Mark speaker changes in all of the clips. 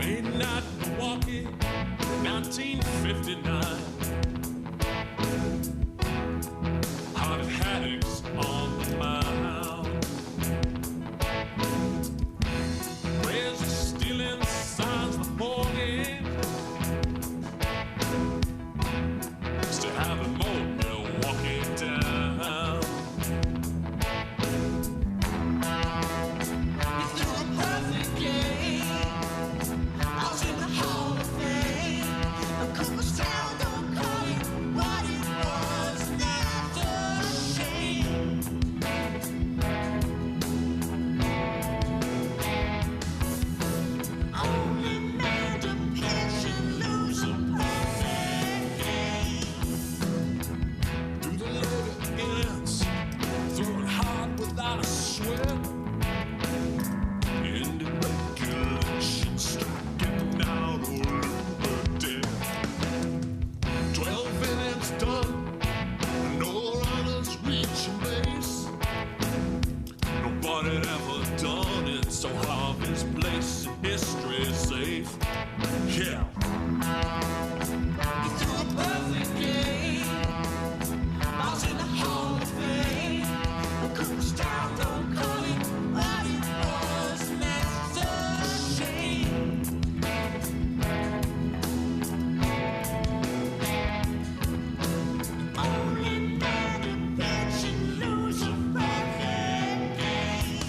Speaker 1: Main night Milwaukee, 1959. Hot haddocks on the mound. Rays are stealing signs the morning. Still having more Milwaukee down. You threw a perfect game. I was in the Hall of Fame. Of course, town don't call it what it was. That's a shame. Only man to pitch and lose a perfect game. Through the loaded innings, throwing hard without a sweat. Ending regulation, striking out over dead. 12 innings done, no runners reaching base. Nobody ever done it, so Harvey's place in history is safe. Yeah. You threw a perfect game. I was in the Hall of Fame. But Cooperstown don't call it what it was, and that's a shame. Only man to pitch and lose a perfect game.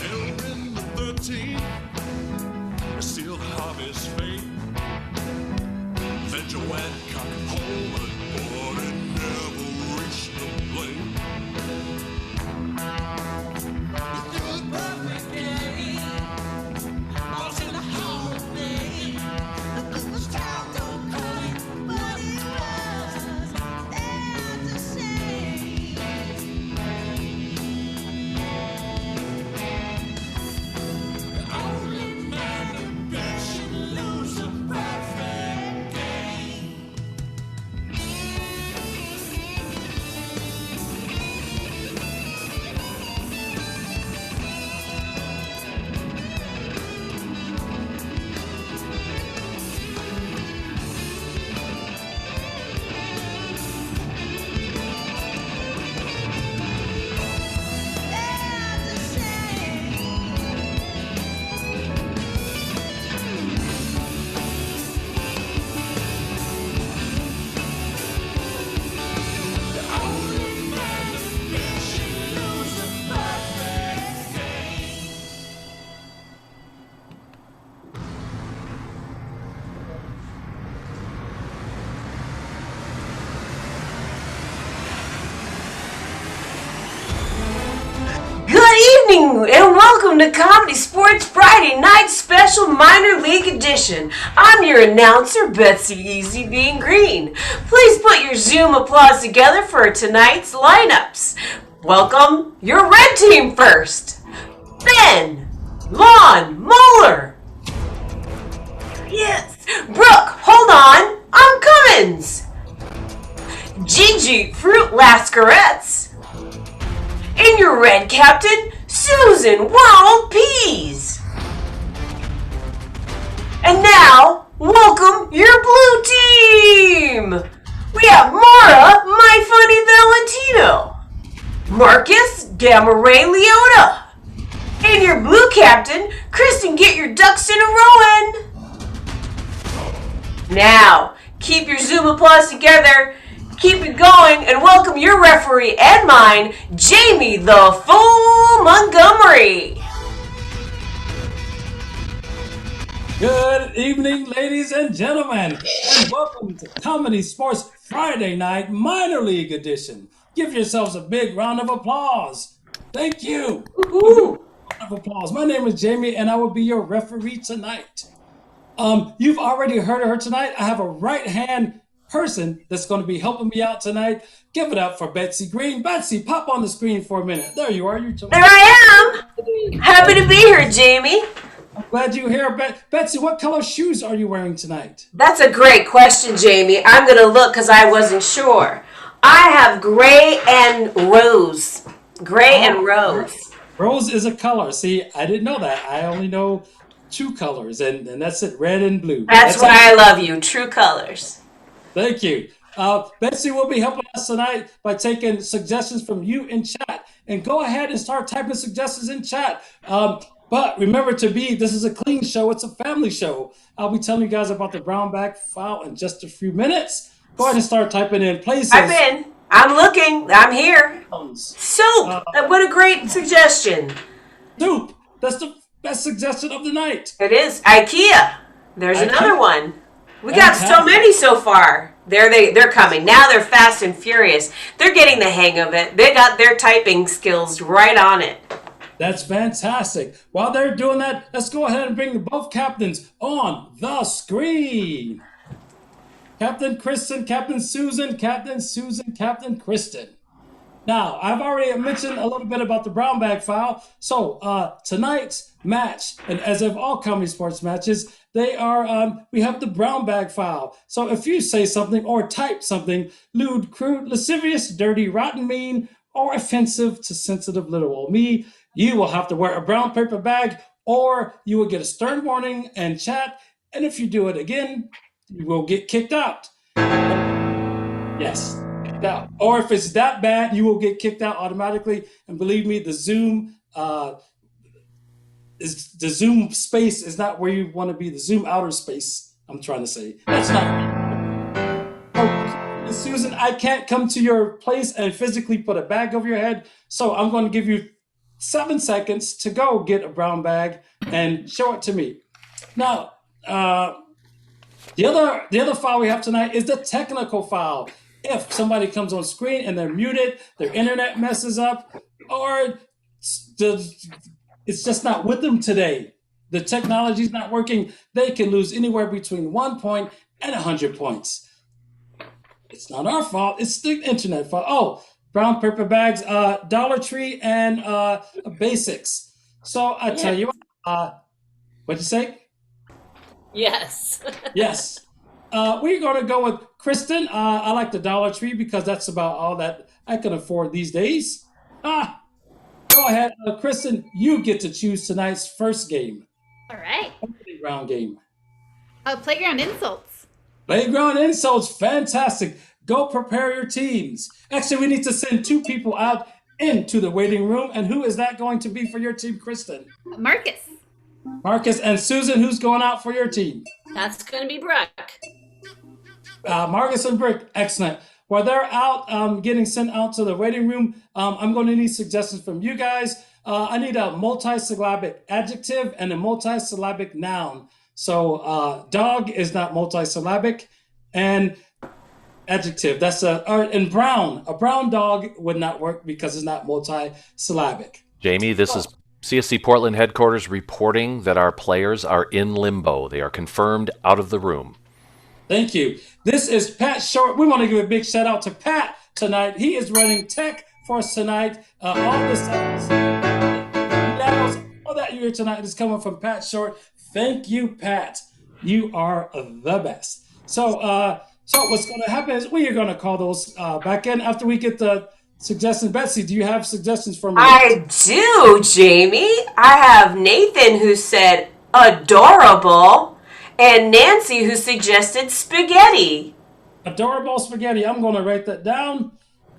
Speaker 1: They were in the 13th, they sealed Harvey's fate. Then Joanne got home and boy, it never reached the plate. You threw a perfect game. I was in the Hall of Fame. The Cooperstown don't call it what it was. That's a shame. Only man to pitch and lose a perfect game. That's a shame. Only man to pitch and lose a perfect game.
Speaker 2: Good evening and welcome to Comedy Sports Friday Night Special Minor League Edition. I'm your announcer, Betsy Easy Bean Green. Please put your Zoom applause together for tonight's lineups. Welcome your red team first. Ben, Lon, Mueller. Yes. Brooke, hold on. I'm Cummins. Gigi, Fruit Lascarettes. And your red captain, Susan World Peas. And now, welcome your blue team. We have Mara, My Funny Valentino. Marcus, Gamma Ray Leota. And your blue captain, Kristen, get your ducks in a row in. Now, keep your Zoom applause together. Keep it going and welcome your referee and mine, Jamie the Fool Montgomery.
Speaker 3: Good evening, ladies and gentlemen, and welcome to Comedy Sports Friday Night Minor League Edition. Give yourselves a big round of applause. Thank you.
Speaker 2: Woo-hoo.
Speaker 3: Round of applause. My name is Jamie, and I will be your referee tonight. You've already heard of her tonight. I have a right-hand person that's going to be helping me out tonight. Give it up for Betsy Green. Betsy, pop on the screen for a minute. There you are.
Speaker 2: There I am. Happy to be here, Jamie.
Speaker 3: I'm glad you're here. Betsy, what color shoes are you wearing tonight?
Speaker 2: That's a great question, Jamie. I'm going to look because I wasn't sure. I have gray and rose. Gray and rose.
Speaker 3: Rose is a color. See, I didn't know that. I only know two colors, and that's it, red and blue.
Speaker 2: That's why I love you. True colors.
Speaker 3: Thank you. Betsy will be helping us tonight by taking suggestions from you in chat. And go ahead and start typing suggestions in chat. But remember this is a clean show. It's a family show. I'll be telling you guys about the brown bag file in just a few minutes. Go ahead and start typing in places.
Speaker 2: I've been. I'm looking. I'm here. Soup. What a great suggestion.
Speaker 3: Soup. That's the best suggestion of the night.
Speaker 2: It is. IKEA. There's another one. We got so many so far. They're coming. Now they're fast and furious. They're getting the hang of it. They got their typing skills right on it.
Speaker 3: That's fantastic. While they're doing that, let's go ahead and bring both captains on the screen. Captain Kristen, Captain Susan, Captain Susan, Captain Kristen. Now, I've already mentioned a little bit about the brown bag file. So tonight's match, and as of all comedy sports matches, they are we have the brown bag file. So if you say something or type something lewd, crude, lascivious, dirty, rotten, mean, or offensive to sensitive little old me, you will have to wear a brown paper bag, or you will get a stern warning and chat. And if you do it again, you will get kicked out. Yes. Now, or if it's that bad, you will get kicked out automatically. And believe me, the Zoom space is not where you want to be. The Zoom outer space, I'm trying to say. That's not. Oh, Susan, I can't come to your place and physically put a bag over your head. So I'm going to give you 7 seconds to go get a brown bag and show it to me. Now, the other file we have tonight is the technical file. If somebody comes on screen and they're muted, their internet messes up, or it's just not with them today, the technology's not working, they can lose anywhere between 1 point and 100 points. It's not our fault, it's the internet fault. Oh, brown paper bags, Dollar Tree, and Basics. So I tell you, what'd you say?
Speaker 4: Yes.
Speaker 3: Yes. We're going to go with Kristen. I like the Dollar Tree because that's about all that I can afford these days. Go ahead. Kristen, you get to choose tonight's first game.
Speaker 4: All right.
Speaker 3: Playground game.
Speaker 4: Playground insults.
Speaker 3: Playground insults. Fantastic. Go prepare your teams. Actually, we need to send 2 people out into the waiting room. And who is that going to be for your team, Kristen?
Speaker 4: Marcus.
Speaker 3: Marcus and Susan, who's going out for your team?
Speaker 4: That's going to be Brooke.
Speaker 3: Marcus and Brooke, excellent. While they're out getting sent out to the waiting room, I'm going to need suggestions from you guys. I need a multisyllabic adjective and a multisyllabic noun. So dog is not multisyllabic, and adjective, that's and brown. A brown dog would not work because it's not multisyllabic.
Speaker 5: Jamie, this is CSC Portland headquarters reporting that our players are in limbo. They are confirmed out of the room.
Speaker 3: Thank you. This is Pat Short. We want to give a big shout out to Pat tonight. He is running tech for us tonight. All this all that you hear tonight is coming from Pat Short. Thank you, Pat. You are the best. So what's going to happen is we are going to call those back in after we get the suggestions. Betsy, do you have suggestions from me?
Speaker 2: I do, Jamie. I have Nathan who said adorable, and Nancy who suggested spaghetti.
Speaker 3: Adorable spaghetti. I'm going to write that down.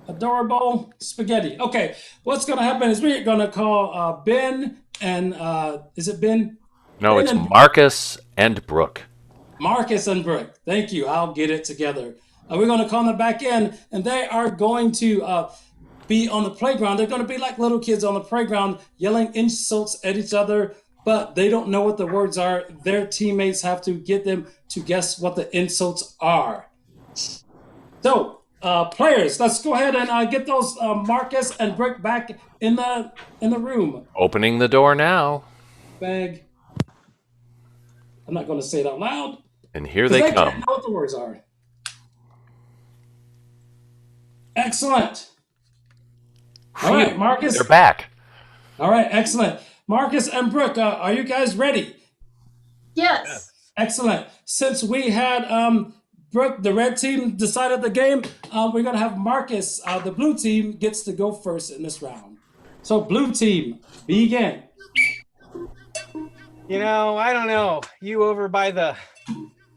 Speaker 3: Adorable spaghetti. Okay, what's going to happen is we're going to call Ben and, is it Ben?
Speaker 5: No,
Speaker 3: Ben
Speaker 5: it's
Speaker 3: and
Speaker 5: Marcus and Brooke.
Speaker 3: Marcus and Brooke. Thank you. I'll get it together. We're going to call them back in, and they are going to be on the playground. They're going to be like little kids on the playground yelling insults at each other, but they don't know what the words are. Their teammates have to get them to guess what the insults are. So, players, let's go ahead and get those Marcus and Brooke back in the room.
Speaker 5: Opening the door now.
Speaker 3: Bag. I'm not going to say it out loud.
Speaker 5: And here they come.
Speaker 3: Can't know what the words are. Excellent. All right, Marcus.
Speaker 5: They're back.
Speaker 3: All right, excellent. Marcus and Brooke, are you guys ready?
Speaker 6: Yes.
Speaker 3: Excellent. Since we had Brooke, the red team, decided the game, we're going to have Marcus, the blue team, gets to go first in this round. So, blue team, begin.
Speaker 7: You know, I don't know. You over by the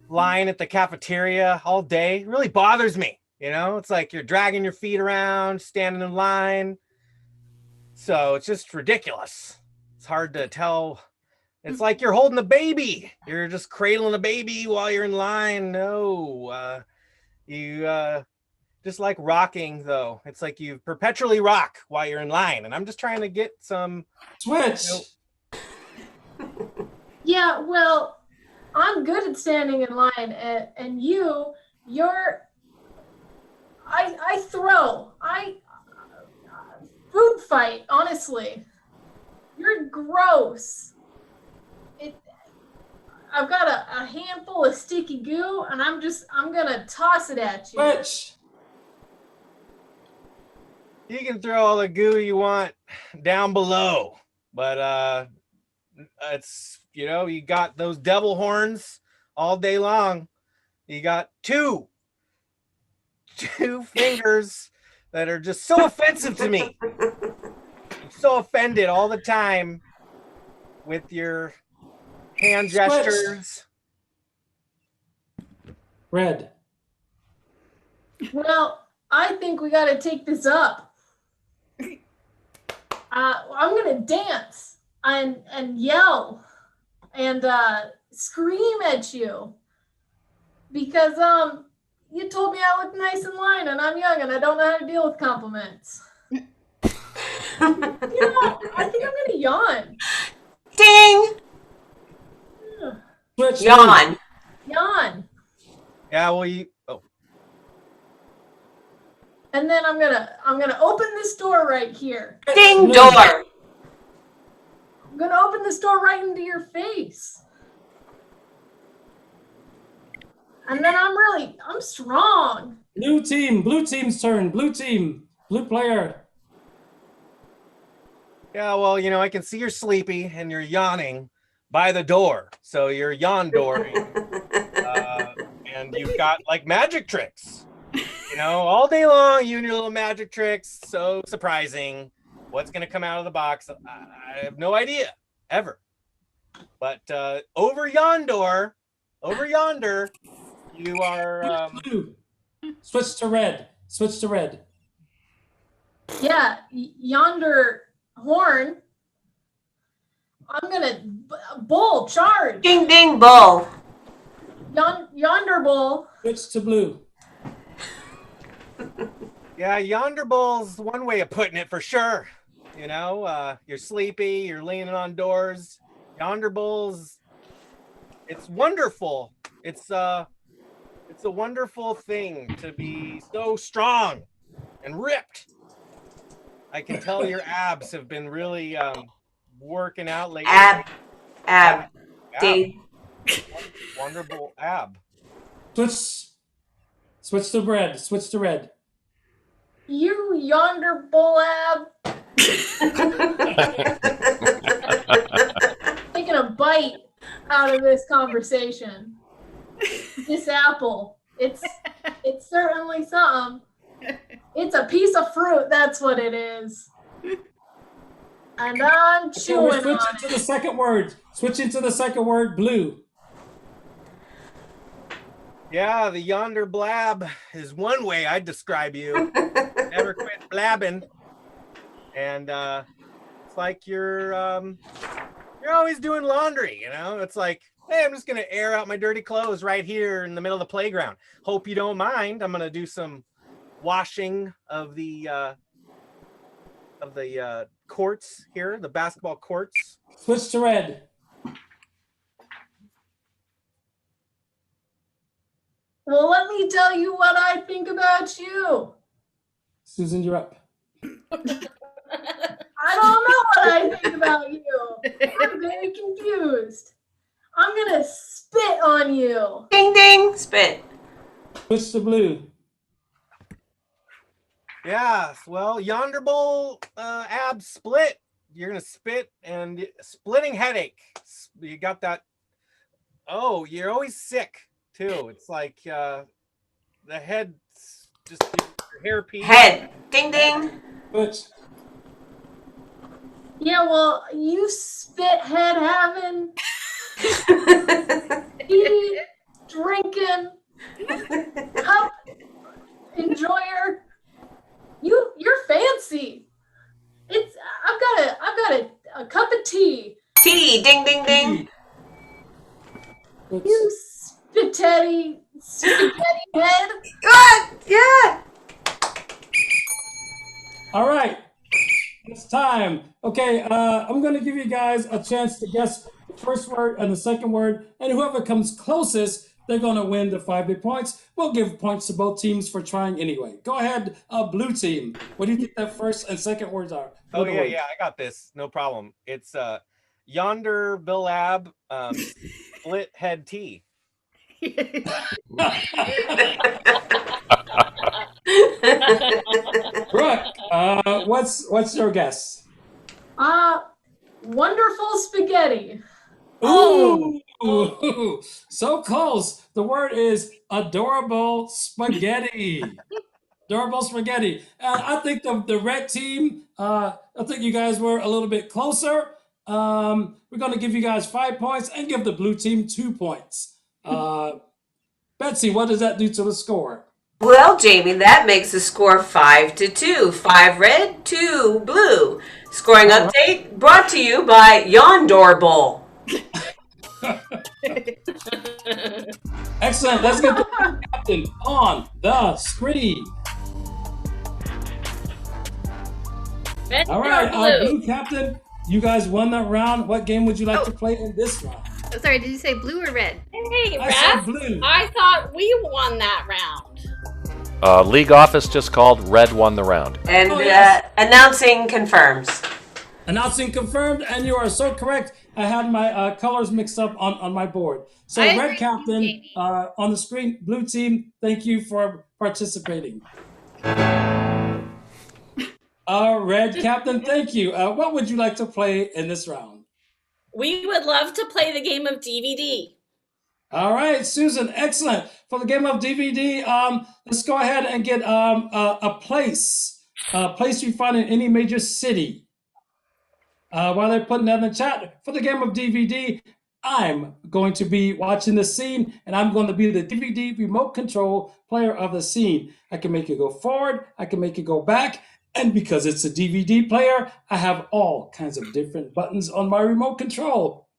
Speaker 7: line at the cafeteria all day really bothers me. You know, it's like you're dragging your feet around, standing in line. So it's just ridiculous. It's hard to tell. It's like you're holding a baby. You're just cradling a baby while you're in line. No, you just like rocking, though. It's like you perpetually rock while you're in line. And I'm just trying to get some.
Speaker 3: Switch.
Speaker 6: Yeah, well, I'm good at standing in line, and you're. I throw. Food fight, honestly. You're gross. I've got a handful of sticky goo, and I'm gonna toss it at you.
Speaker 3: Switch.
Speaker 7: You can throw all the goo you want down below, but it's, you know, you got those devil horns all day long. You got two fingers that are just so offensive to me. I'm so offended all the time with your hand gestures.
Speaker 3: Red.
Speaker 6: Well, I think we got to take this up. I'm gonna dance and yell and scream at you because you told me I look nice in line and I'm young and I don't know how to deal with compliments. You know, I think I'm gonna yawn.
Speaker 2: Ding!
Speaker 3: Switch.
Speaker 2: Yawn.
Speaker 6: Yawn.
Speaker 7: Yeah, well,
Speaker 6: And then I'm gonna open this door right here.
Speaker 2: Ding door.
Speaker 6: I'm gonna open this door right into your face. And then I'm strong.
Speaker 3: Blue team's turn. Blue team, blue player.
Speaker 7: yeah, well, you know, I can see you're sleepy and you're yawning by the door. So you're yawn dooring. And you've got like magic tricks. You know, all day long, you and your little magic tricks. So surprising. What's going to come out of the box? I have no idea, ever. But over yonder, you are...
Speaker 3: Blue. Switch to red.
Speaker 6: Yeah, yonder horn. I'm gonna bull charge.
Speaker 2: Ding ding bull.
Speaker 6: Yonder bull.
Speaker 3: Switch to blue.
Speaker 7: Yeah, yonder bull's one way of putting it for sure. You know, you're sleepy, you're leaning on doors. Yonder bull's, it's wonderful. It's a wonderful thing to be so strong and ripped. I can tell your abs have been really working out lately.
Speaker 2: Ab. Ding.
Speaker 7: Wonderful ab.
Speaker 3: Switch to red.
Speaker 6: You yonder bull ab. Taking a bite out of this conversation. This apple. It's certainly something. It's a piece of fruit, that's what it is. And I'm chewing
Speaker 3: We're
Speaker 6: on
Speaker 3: switching to the second word. Switching to the second word, blue.
Speaker 7: Yeah, the yonder blab is one way I'd describe you. Never quit blabbing. And it's like you're always doing laundry, you know? It's like, hey, I'm just gonna air out my dirty clothes right here in the middle of the playground. Hope you don't mind. I'm gonna do some washing of the courts here, the basketball courts.
Speaker 3: Switch to red.
Speaker 6: Well, let me tell you what I think about you.
Speaker 3: Susan, you're up.
Speaker 6: I don't know what I think about you. I'm very confused. I'm gonna spit on you.
Speaker 2: Ding ding. Spit.
Speaker 3: Switch to blue.
Speaker 7: Yeah, well, yonder bowl abs split. You're gonna spit and splitting headache. You got that. Oh, you're always sick too. It's like the head, just your hairpiece.
Speaker 2: Head. Ding ding.
Speaker 3: Butch.
Speaker 6: Yeah, well, you spit head having, tea drinking, cup enjoyer. You're fancy. I've got a cup of tea.
Speaker 2: Tea. Ding ding ding.
Speaker 3: Butch.
Speaker 6: You spaghetti head.
Speaker 2: Good. Yeah.
Speaker 3: All right. It's time. Okay, I'm going to give you guys a chance to guess the first word and the second word, and whoever comes closest, they're going to win the 5 big points. We'll give points to both teams for trying anyway. Go ahead, blue team. What do you think that first and second words are?
Speaker 7: Oh yeah, I got this. No problem. It's yonder Billab split head tea.
Speaker 3: Brooke, what's your guess?
Speaker 6: Wonderful spaghetti.
Speaker 3: Ooh, so close. The word is adorable spaghetti. Adorable spaghetti. I think the red team, I think you guys were a little bit closer. We're going to give you guys 5 points and give the blue team 2 points. Betsy, what does that do to the score?
Speaker 2: Well, Jamie, that makes the score 5-2. 5 red, 2 blue. Scoring update brought to you by Yondor Bowl.
Speaker 3: Excellent. Let's get the captain on the screen.
Speaker 4: Red
Speaker 3: All
Speaker 4: or
Speaker 3: right,
Speaker 4: blue?
Speaker 3: blue captain, you guys won that round. What game would you like to play in this round?
Speaker 4: Oh, sorry, did you say blue or red?
Speaker 8: Hey,
Speaker 3: I said
Speaker 8: Raph,
Speaker 3: blue.
Speaker 8: I thought we won that round.
Speaker 5: League office just called. Red won the round.
Speaker 2: And
Speaker 3: Oh, yes.
Speaker 2: announcing confirms.
Speaker 3: Announcing confirmed, and you are so correct. I had my colors mixed up on my board. So
Speaker 4: I agree
Speaker 3: red
Speaker 4: with
Speaker 3: captain
Speaker 4: Jamie.
Speaker 3: on the screen, blue team, thank you for participating. Red captain, thank you. What would you like to play in this round?
Speaker 8: We would love to play the game of DVD.
Speaker 3: All right, Susan, excellent. For the game of DVD, let's go ahead and get a place you find in any major city. While they're putting that in the chat, for the game of DVD, I'm going to be watching the scene, and I'm going to be the DVD remote control player of the scene. I can make it go forward, I can make it go back, and because it's a DVD player, I have all kinds of different buttons on my remote control.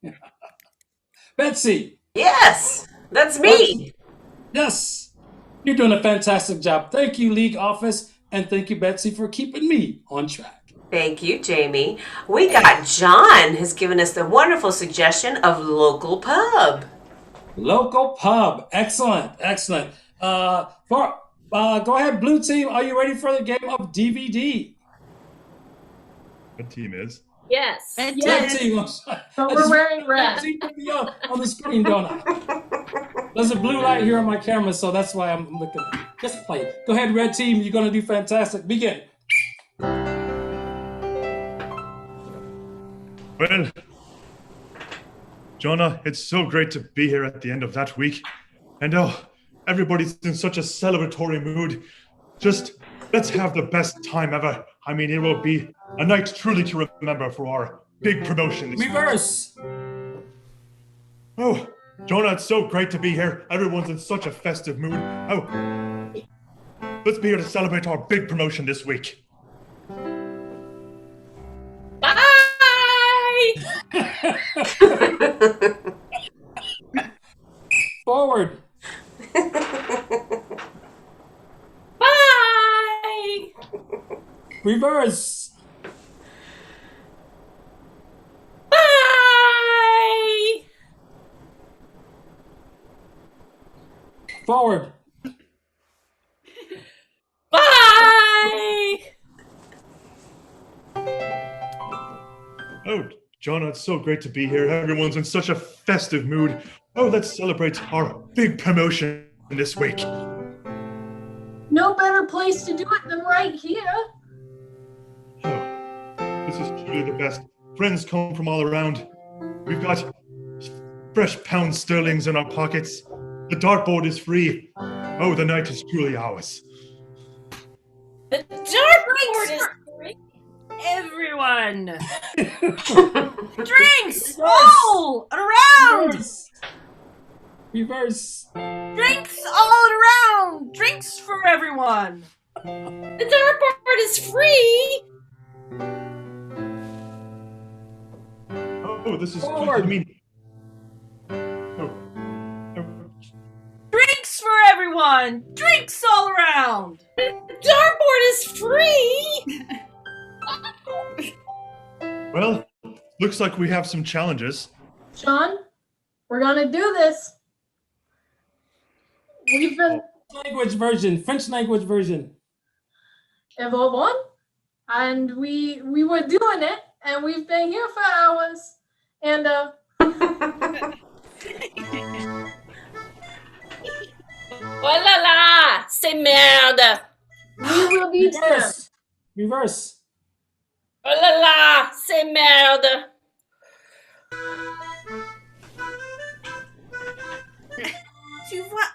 Speaker 3: Betsy.
Speaker 2: Yes, that's me.
Speaker 3: Yes, you're doing a fantastic job. Thank you, League Office, and thank you, Betsy, for keeping me on track.
Speaker 2: Thank you, Jamie. We got John has given us the wonderful suggestion of local pub.
Speaker 3: Local pub, excellent, excellent. Go ahead, blue team. Are you ready for the game of DVD?
Speaker 9: What team is?
Speaker 8: Yes.
Speaker 4: Red
Speaker 6: Yes.
Speaker 3: Red team.
Speaker 6: But we're wearing red.
Speaker 3: See me on the screen, don't I? There's a blue light here on my camera, so that's why I'm looking. Just play. Go ahead, red team. You're gonna do fantastic. Begin.
Speaker 9: Well, Jonah, it's so great to be here at the end of that week. And everybody's in such a celebratory mood. Just let's have the best time ever. I mean, it will be a night truly to remember for our big promotion this week.
Speaker 3: Reverse.
Speaker 9: Oh, Jonah, it's so great to be here. Everyone's in such a festive mood. Oh, let's be here to celebrate our big promotion this week.
Speaker 8: Bye.
Speaker 3: Forward.
Speaker 8: Bye.
Speaker 3: Reverse.
Speaker 8: Bye.
Speaker 3: Forward.
Speaker 8: Bye.
Speaker 9: Oh, Jonah, it's so great to be here. Everyone's in such a festive mood. Oh, let's celebrate our big promotion this week.
Speaker 6: no better place to do it than right here.
Speaker 9: Oh, this is truly the best. Friends come from all around. We've got fresh pound sterlings in our pockets. The dartboard is free. Oh, the night is truly ours.
Speaker 8: The dartboard is free.
Speaker 2: Everyone! Drinks all around!
Speaker 3: Reverse.
Speaker 2: Drinks all around! Drinks for everyone!
Speaker 8: The dartboard is free.
Speaker 9: Oh, this is
Speaker 3: Forward.
Speaker 9: I mean.
Speaker 2: Drinks for everyone! Drinks all around!
Speaker 8: The dartboard is free.
Speaker 9: Well, looks like we have some challenges.
Speaker 6: Sean, we're gonna do this. We've been
Speaker 3: Language version. French language version.
Speaker 6: evolving, and we were doing it, and we've been here for hours, and
Speaker 8: Oh là là, c'est merde.
Speaker 6: we will be there.
Speaker 3: Reverse. Reverse.
Speaker 8: Oh là là, c'est merde.
Speaker 2: Tu vois?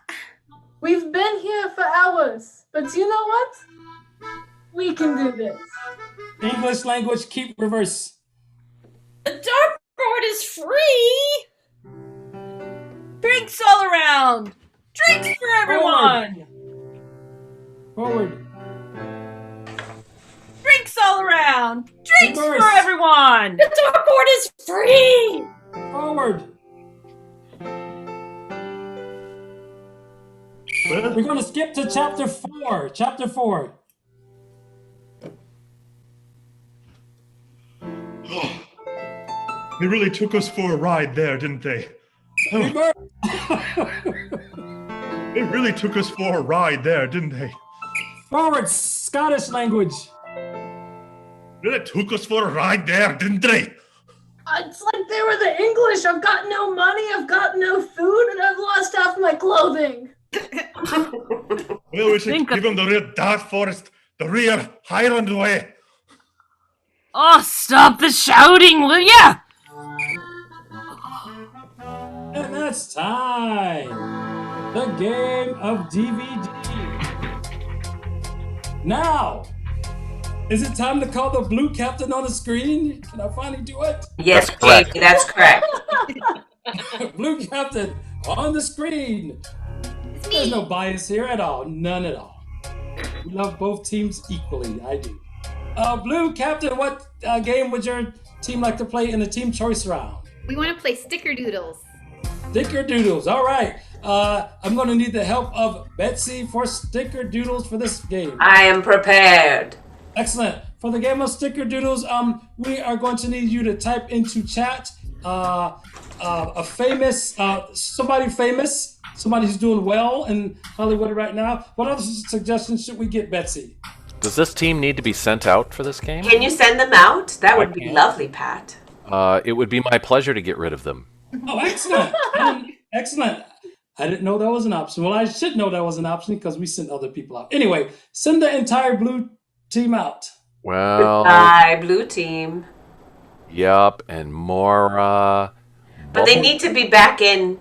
Speaker 6: We've been here for hours, but you know what? We can do this.
Speaker 3: English language, keep reverse.
Speaker 8: The dartboard is free.
Speaker 2: Drinks all around! Drinks for everyone!
Speaker 3: Forward.
Speaker 2: Drinks all around! Drinks
Speaker 3: Reverse.
Speaker 2: for everyone!
Speaker 8: The dartboard is free.
Speaker 3: Forward.
Speaker 9: Well,
Speaker 3: We're going to skip to chapter 4. Chapter 4.
Speaker 9: they really took us for a ride there, didn't they? Oh,
Speaker 3: Reverse.
Speaker 9: they really took us for a ride there, didn't they?
Speaker 3: Forward. Scottish language.
Speaker 9: Really took us for a ride there, didn't they?
Speaker 6: It's like they were the English. I've got no money, I've got no food, and I've lost half my clothing.
Speaker 9: Well, we should
Speaker 2: Think
Speaker 9: give them the real dark forest, the real Highland way.
Speaker 2: Oh, stop the shouting, will ya?
Speaker 3: And that's time. The game of DVD. Now, is it time to call the blue captain on the screen? Can I finally do it?
Speaker 2: Yes,
Speaker 5: That's correct.
Speaker 2: Jamie, that's correct.
Speaker 3: Blue captain on the screen. There's no bias here at all. None at all. We love both teams equally. I do. Blue captain, what game would your team like to play in the team choice round?
Speaker 4: We want to play sticker doodles.
Speaker 3: Sticker doodles. All right. I'm going to need the help of Betsy for sticker doodles for this game.
Speaker 2: I am prepared.
Speaker 3: Excellent. For the game of sticker doodles, we are going to need you to type into chat a famous, somebody famous, somebody who's doing well in Hollywood right now. What other suggestions should we get, Betsy?
Speaker 5: Does this team need to be sent out for this game?
Speaker 2: Can you send them out? That would be
Speaker 5: can.
Speaker 2: lovely, Pat.
Speaker 5: It would be my pleasure to get rid of them.
Speaker 3: Oh, excellent. Excellent. I didn't know that was an option. Well, I should know that was an option because we sent other people out. Anyway, send the entire blue team out.
Speaker 5: Well,
Speaker 2: Goodbye, blue team.
Speaker 5: yup, and Mora.
Speaker 2: But they need to be back in.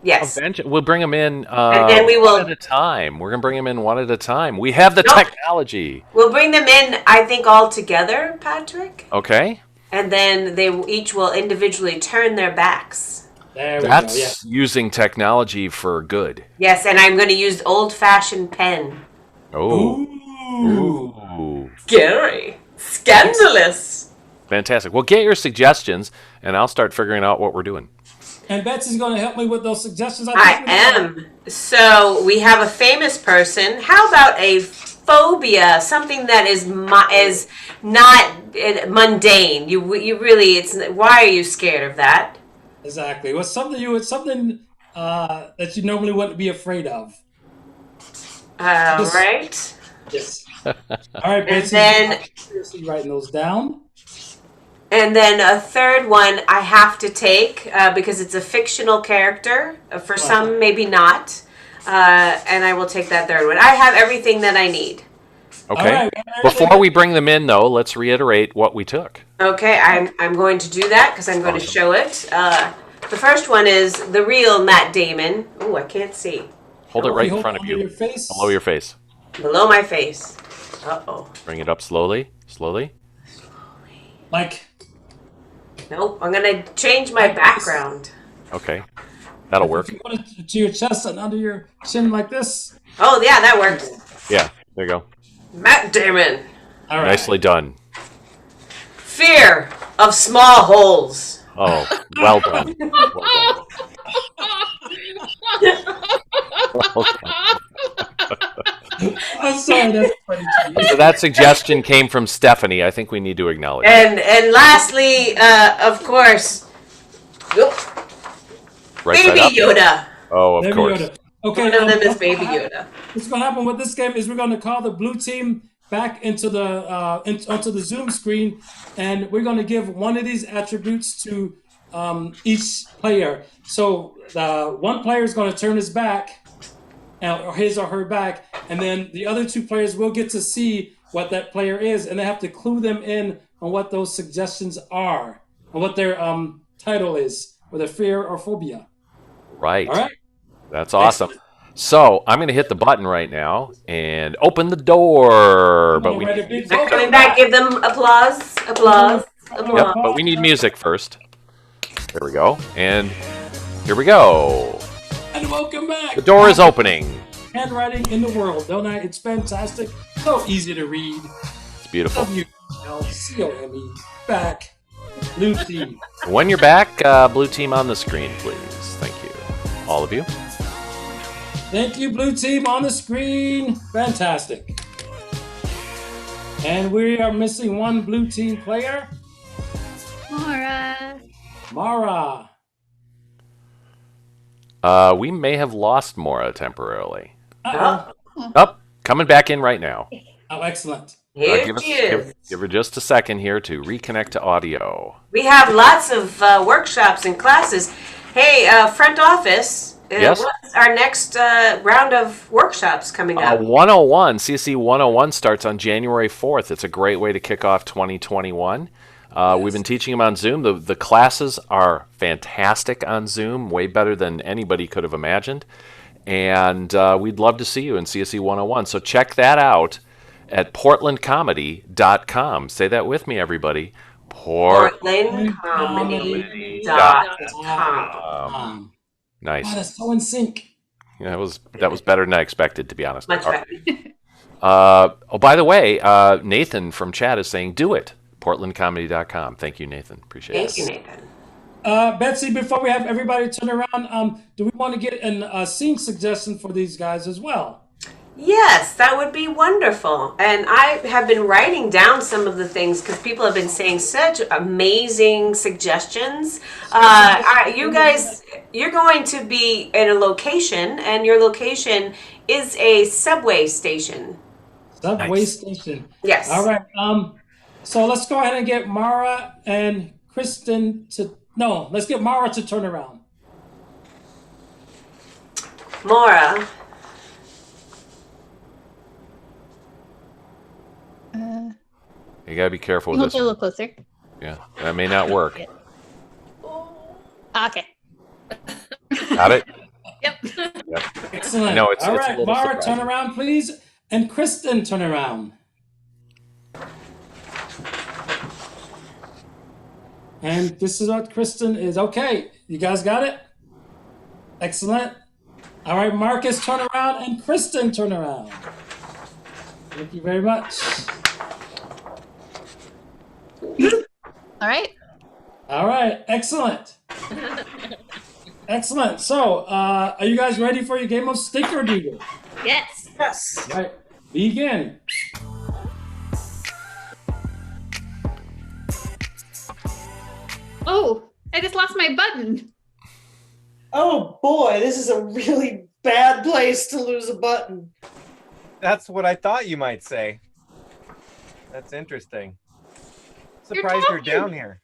Speaker 2: Yes.
Speaker 5: Eventually, we'll bring them in
Speaker 2: And then we will-
Speaker 5: one at a time. We're going to bring them in one at a time. We have the
Speaker 2: Nope.
Speaker 5: technology.
Speaker 2: We'll bring them in, I think, all together, Patrick.
Speaker 5: Okay?
Speaker 2: And then they each will individually turn their backs.
Speaker 3: There we
Speaker 5: That's
Speaker 3: go. Yeah.
Speaker 5: using technology for good.
Speaker 2: Yes, and I'm going to use old-fashioned pen.
Speaker 5: Oh.
Speaker 3: Ooh.
Speaker 5: Ooh.
Speaker 2: Scary. Scandalous.
Speaker 5: Fantastic. Well, get your suggestions, and I'll start figuring out what we're doing.
Speaker 3: And Betsy's going to help me with those suggestions.
Speaker 2: I am. So we have a famous person. How about a phobia? Something that is not mundane. You really. It's why are you scared of that?
Speaker 3: Exactly. What's something that you normally wouldn't be afraid of?
Speaker 2: Right.
Speaker 3: Yes. All right, Betsy.
Speaker 2: then-
Speaker 3: Seriously writing those down.
Speaker 2: And then a third one I have to take because it's a fictional character. For some, maybe not. and I will take that third one. I have everything that I need.
Speaker 5: Okay. Before we bring them in, though, let's reiterate what we took.
Speaker 2: Okay, I'm going to do that because I'm going to show it. The first one is the real Matt Damon. Oh, I can't see.
Speaker 5: Hold it right in front of you.
Speaker 3: Your face.
Speaker 5: Below your face.
Speaker 2: Below my face. Uh-oh.
Speaker 5: Bring it up slowly. Slowly.
Speaker 3: Like.
Speaker 2: Nope, I'm going to change my background.
Speaker 5: Okay. That'll work.
Speaker 3: If you put it to your chest and under your chin like this.
Speaker 2: Oh, yeah, that works.
Speaker 5: Yeah, there you go.
Speaker 2: Matt Damon.
Speaker 3: All right.
Speaker 5: Nicely done.
Speaker 2: Fear of small holes.
Speaker 5: Oh, well done. Well done.
Speaker 3: I'm sorry, that's funny to me.
Speaker 5: So that suggestion came from Stephanie. I think we need to acknowledge it.
Speaker 2: And lastly, of course,
Speaker 5: Right side
Speaker 2: Baby
Speaker 5: up.
Speaker 2: Yoda.
Speaker 5: Oh, of
Speaker 3: Baby
Speaker 5: course.
Speaker 3: Yoda. Okay,
Speaker 2: One of them is Baby Yoda.
Speaker 3: What's going to happen with this game is we're going to call the blue team back into the onto the Zoom screen, and we're going to give one of these attributes to each player. So one player is going to turn his back, or his or her back, and then the other two players will get to see what that player is, and they have to clue them in on what those suggestions are and what their title is, whether fear or phobia.
Speaker 5: Right.
Speaker 3: All right.
Speaker 5: That's awesome. So I'm going to hit the button right now and open the door. But we need,
Speaker 2: I'm coming back. Give them applause. Applause. Applause.
Speaker 5: yep, but we need music first. There we go. And here we go.
Speaker 3: And welcome back.
Speaker 5: The door is opening.
Speaker 3: Handwriting in the world, don't I? It's fantastic. So easy to read.
Speaker 5: It's beautiful.
Speaker 3: WLCOME. Back. Blue team.
Speaker 5: When you're back, blue team on the screen, please. Thank you. All of you.
Speaker 3: Thank you, blue team on the screen. Fantastic. And we are missing one blue team player. Mara.
Speaker 5: We may have lost Mora temporarily.
Speaker 3: Uh-oh.
Speaker 5: Up, coming back in right now.
Speaker 3: Oh, excellent.
Speaker 2: Here
Speaker 5: give,
Speaker 2: she is.
Speaker 5: give her just a second here to reconnect to audio.
Speaker 2: We have lots of workshops and classes. Hey, front office.
Speaker 5: Yes?
Speaker 2: What's our next round of workshops coming up?
Speaker 5: 101, CSC 101 starts on January 4th. It's a great way to kick off 2021. We've been teaching them on Zoom. The classes are fantastic on Zoom, way better than anybody could have imagined. And we'd love to see you in CSC 101. So check that out at portlandcomedy.com. Say that with me, everybody.
Speaker 2: portlandcomedy.com.
Speaker 5: Nice.
Speaker 3: Wow, that's so in sync.
Speaker 5: Yeah, that was better than I expected, to be honest.
Speaker 2: Much better.
Speaker 5: Oh, by the way, Nathan from chat is saying, do it. portlandcomedy.com. Thank you, Nathan. Appreciate it.
Speaker 2: Thank you, Nathan.
Speaker 3: Betsy, before we have everybody turn around, do we want to get a scene suggestion for these guys as well?
Speaker 2: Yes, that would be wonderful. And I have been writing down some of the things because people have been saying such amazing suggestions. You guys, you're going to be in a location, and your location is a subway station.
Speaker 3: Subway station.
Speaker 2: Yes.
Speaker 3: All right. So let's go ahead and get Mara and Kristen to... No, let's get Mara to turn around.
Speaker 2: Mara.
Speaker 5: You gotta be careful with
Speaker 4: Hold
Speaker 5: this.
Speaker 4: it a little closer.
Speaker 5: Yeah, that may not work.
Speaker 4: Okay.
Speaker 5: Got it?
Speaker 4: Yep.
Speaker 3: Excellent.
Speaker 5: I know, it's
Speaker 3: All
Speaker 5: a
Speaker 3: right,
Speaker 5: little
Speaker 3: Mara,
Speaker 5: surprising.
Speaker 3: turn around, please. And Kristen, turn around. And this is what Kristen is. Okay, you guys got it? Excellent. All right, Marcus, turn around, and Kristen, turn around. Thank you very much.
Speaker 4: All right.
Speaker 3: All right, excellent. Excellent. So, are you guys ready for your game of Sticker Doodle?
Speaker 4: Yes.
Speaker 2: Yes.
Speaker 3: All right, begin.
Speaker 4: Oh, I just lost my button.
Speaker 10: Oh boy, this is a really bad place to lose a button.
Speaker 7: That's what I thought you might say. That's interesting. Surprised you're down here.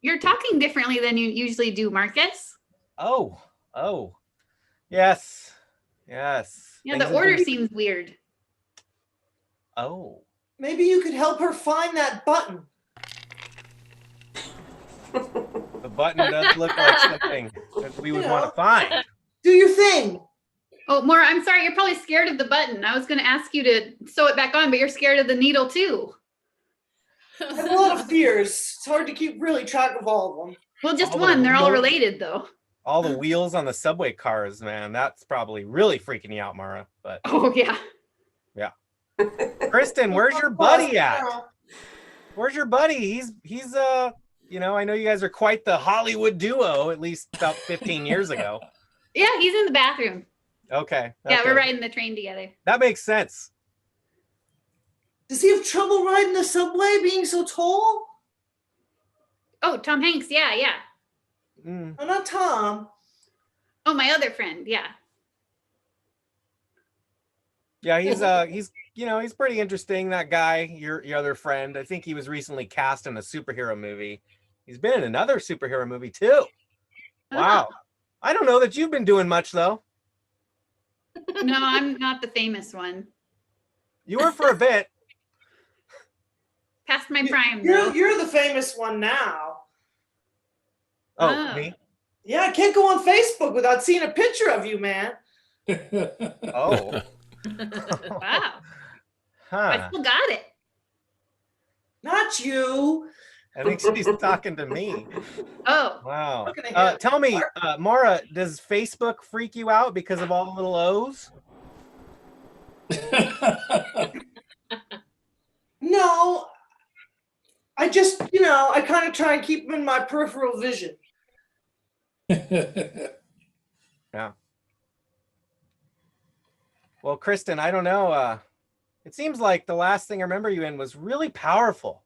Speaker 4: You're talking differently than you usually do, Marcus.
Speaker 7: Oh. Yes. Yes.
Speaker 4: Yeah,
Speaker 7: Things
Speaker 4: the
Speaker 7: have
Speaker 4: order
Speaker 7: been-
Speaker 4: seems weird.
Speaker 7: Oh.
Speaker 10: Maybe you could help her find that button.
Speaker 7: The button does look like something that we would want to find.
Speaker 10: Do your thing.
Speaker 4: Oh, Maura, I'm sorry. You're probably scared of the button. I was going to ask you to sew it back on, but you're scared of the needle too.
Speaker 10: I have a lot of fears. It's hard to keep really track of all of them.
Speaker 4: Well, just
Speaker 7: All the
Speaker 4: one. They're all
Speaker 7: wheels-
Speaker 4: related, though.
Speaker 7: All the wheels on the subway cars, man. That's probably really freaking you out, Mara. But
Speaker 4: Oh, yeah.
Speaker 7: Kristen, where's your buddy at? Where's your buddy? He's you know, I know you guys are quite the Hollywood duo, at least about 15 years ago.
Speaker 4: Yeah, he's in the bathroom.
Speaker 7: Okay.
Speaker 4: Yeah, we're
Speaker 7: okay.
Speaker 4: riding the train together.
Speaker 7: That makes sense.
Speaker 10: Does he have trouble riding the subway being so tall?
Speaker 4: Oh, Tom Hanks. Yeah, yeah.
Speaker 7: Mm.
Speaker 10: Oh, not Tom.
Speaker 4: Oh, my other friend. Yeah.
Speaker 7: Yeah, he's you know, he's pretty interesting, that guy, your other friend. I think he was recently cast in a superhero movie. He's been in another superhero movie too. Wow. I don't know that you've been doing much though.
Speaker 4: No, I'm not the famous one.
Speaker 7: You were for a bit.
Speaker 4: Past my prime, though.
Speaker 10: You're the famous one now.
Speaker 7: Oh,
Speaker 4: Oh.
Speaker 7: me?
Speaker 10: Yeah, I can't go on Facebook without seeing a picture of you, man.
Speaker 7: Oh.
Speaker 4: Wow. I
Speaker 7: Huh.
Speaker 4: still got it.
Speaker 10: Not you.
Speaker 7: I think she's talking to me.
Speaker 4: Oh.
Speaker 7: Wow.
Speaker 10: Looking at him.
Speaker 7: Tell me, Mara, does Facebook freak you out because of all the little O's?
Speaker 10: No. I just, I kind of try and keep them in my peripheral vision.
Speaker 7: Yeah. Well, Kristen, I don't know. It seems like the last thing I remember you in was really powerful.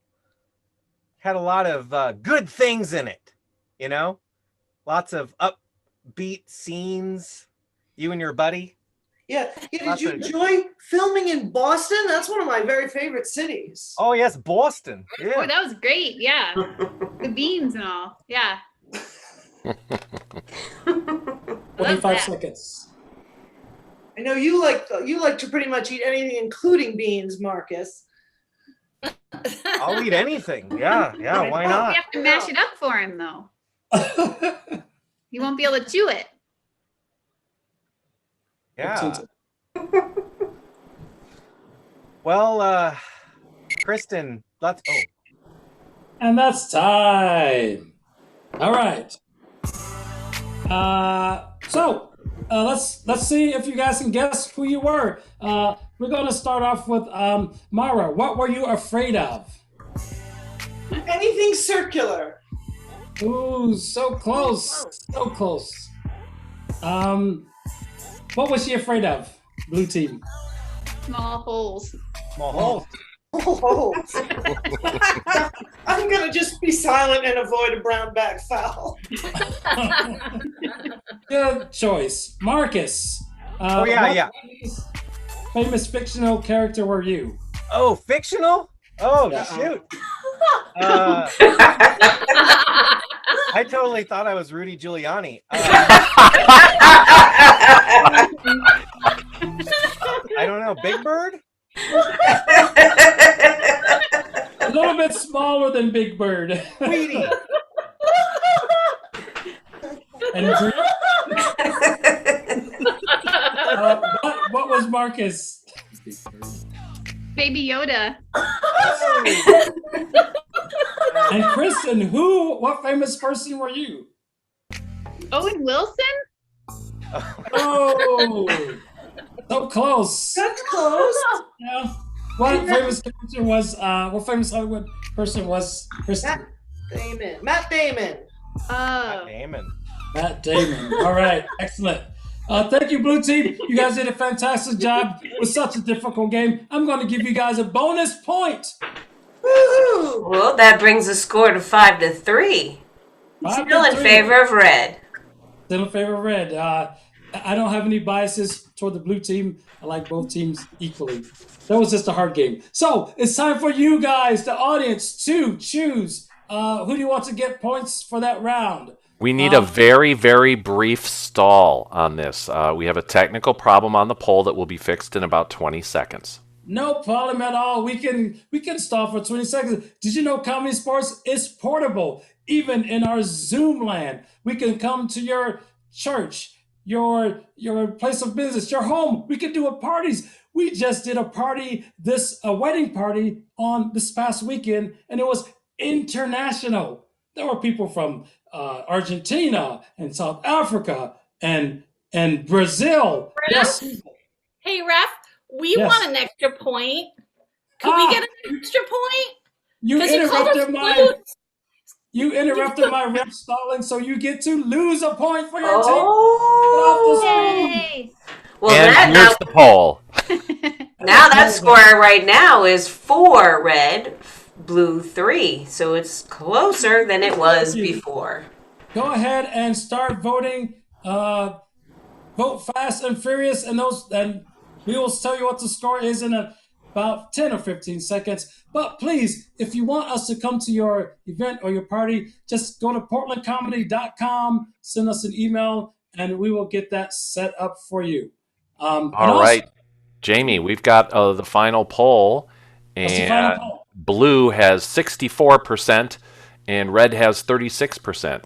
Speaker 7: Had a lot of good things in it, you know? Lots of upbeat scenes. You and your buddy.
Speaker 10: Yeah. Did
Speaker 7: Lots
Speaker 10: you
Speaker 7: of-
Speaker 10: enjoy filming in Boston? That's one of my very favorite cities.
Speaker 7: Oh, yes, Boston.
Speaker 4: Oh,
Speaker 7: Yeah.
Speaker 4: that was great. Yeah. The beans and all. Yeah. I love
Speaker 3: 25
Speaker 4: that.
Speaker 3: seconds.
Speaker 10: I know you like to pretty much eat anything, including beans, Marcus.
Speaker 7: I'll eat anything. Yeah, yeah, why
Speaker 4: We
Speaker 7: not?
Speaker 4: have to mash it up for him, though. He won't be able to chew it.
Speaker 7: Yeah. Well, Kristen, let's. Oh,
Speaker 3: And that's time. All right. So let's see if you guys can guess who you were. We're going to start off with Mara. What were you afraid of?
Speaker 10: Anything circular.
Speaker 3: Ooh, so close, so close. What was she afraid of? Blue team.
Speaker 4: Small holes.
Speaker 7: small hole.
Speaker 10: Oh. I'm gonna just be silent and avoid a brown bag foul.
Speaker 3: Good choice, Marcus.
Speaker 7: Oh, yeah,
Speaker 3: what
Speaker 7: yeah.
Speaker 3: Famous fictional character were you?
Speaker 7: Oh, fictional? Oh,
Speaker 3: Yeah.
Speaker 7: shoot. I totally thought I was Rudy Giuliani. I don't know. Big Bird?
Speaker 3: A little bit smaller than Big Bird.
Speaker 7: Tweety.
Speaker 3: And what was Marcus?
Speaker 4: Baby Yoda.
Speaker 3: And Kristen, what famous person were you?
Speaker 4: Owen Wilson?
Speaker 3: Oh, so close.
Speaker 10: That's close.
Speaker 3: Yeah. What famous character was? What famous Hollywood person was Kristen?
Speaker 10: Matt Damon.
Speaker 4: Oh.
Speaker 7: Damon.
Speaker 3: Matt Damon. All right, excellent. Thank you, Blue Team. You guys did a fantastic job with such a difficult game. I'm going to give you guys a bonus point.
Speaker 10: Woohoo!
Speaker 2: Well, that brings the score to 5-3. Still in
Speaker 3: 5-3.
Speaker 2: favor of red.
Speaker 3: Still in favor of red. I don't have any biases toward the blue team. I like both teams equally. That was just a hard game. So it's time for you guys, the audience, to choose who do you want to get points for that round.
Speaker 5: We need a very, very brief stall on this. We have a technical problem on the poll that will be fixed in about 20 seconds.
Speaker 3: No problem at all. We can stall for 20 seconds. Did you know Comedy Sports is portable? Even in our Zoom land, we can come to your church, your place of business, your home. We can do a parties. We just did a party, a wedding party on this past weekend, and it was international. There were people from Argentina and South Africa and Brazil.
Speaker 8: Ref?
Speaker 3: Yes.
Speaker 8: Hey, Ref, we
Speaker 3: Yes.
Speaker 8: want an extra point. Could we get an extra point?
Speaker 3: You
Speaker 8: 'Cause you called us
Speaker 3: interrupted my
Speaker 8: flutes.
Speaker 3: you interrupted my rep stalling, so you get to lose a point for your
Speaker 2: Oh.
Speaker 3: team.
Speaker 6: Yay!
Speaker 2: Well,
Speaker 5: And here's the poll.
Speaker 2: now that score right now is 4 red, blue 3. So it's closer than it was before.
Speaker 3: Go ahead and start voting. Vote fast and furious, and we will tell you what the score is in about 10 or 15 seconds. But please, if you want us to come to your event or your party, just go to portlandcomedy.com, send us an email, and we will get that set up for you.
Speaker 5: All right, Jamie, we've got the final poll,
Speaker 3: What's the
Speaker 5: and
Speaker 3: final poll?
Speaker 5: blue has 64% and red has 36%.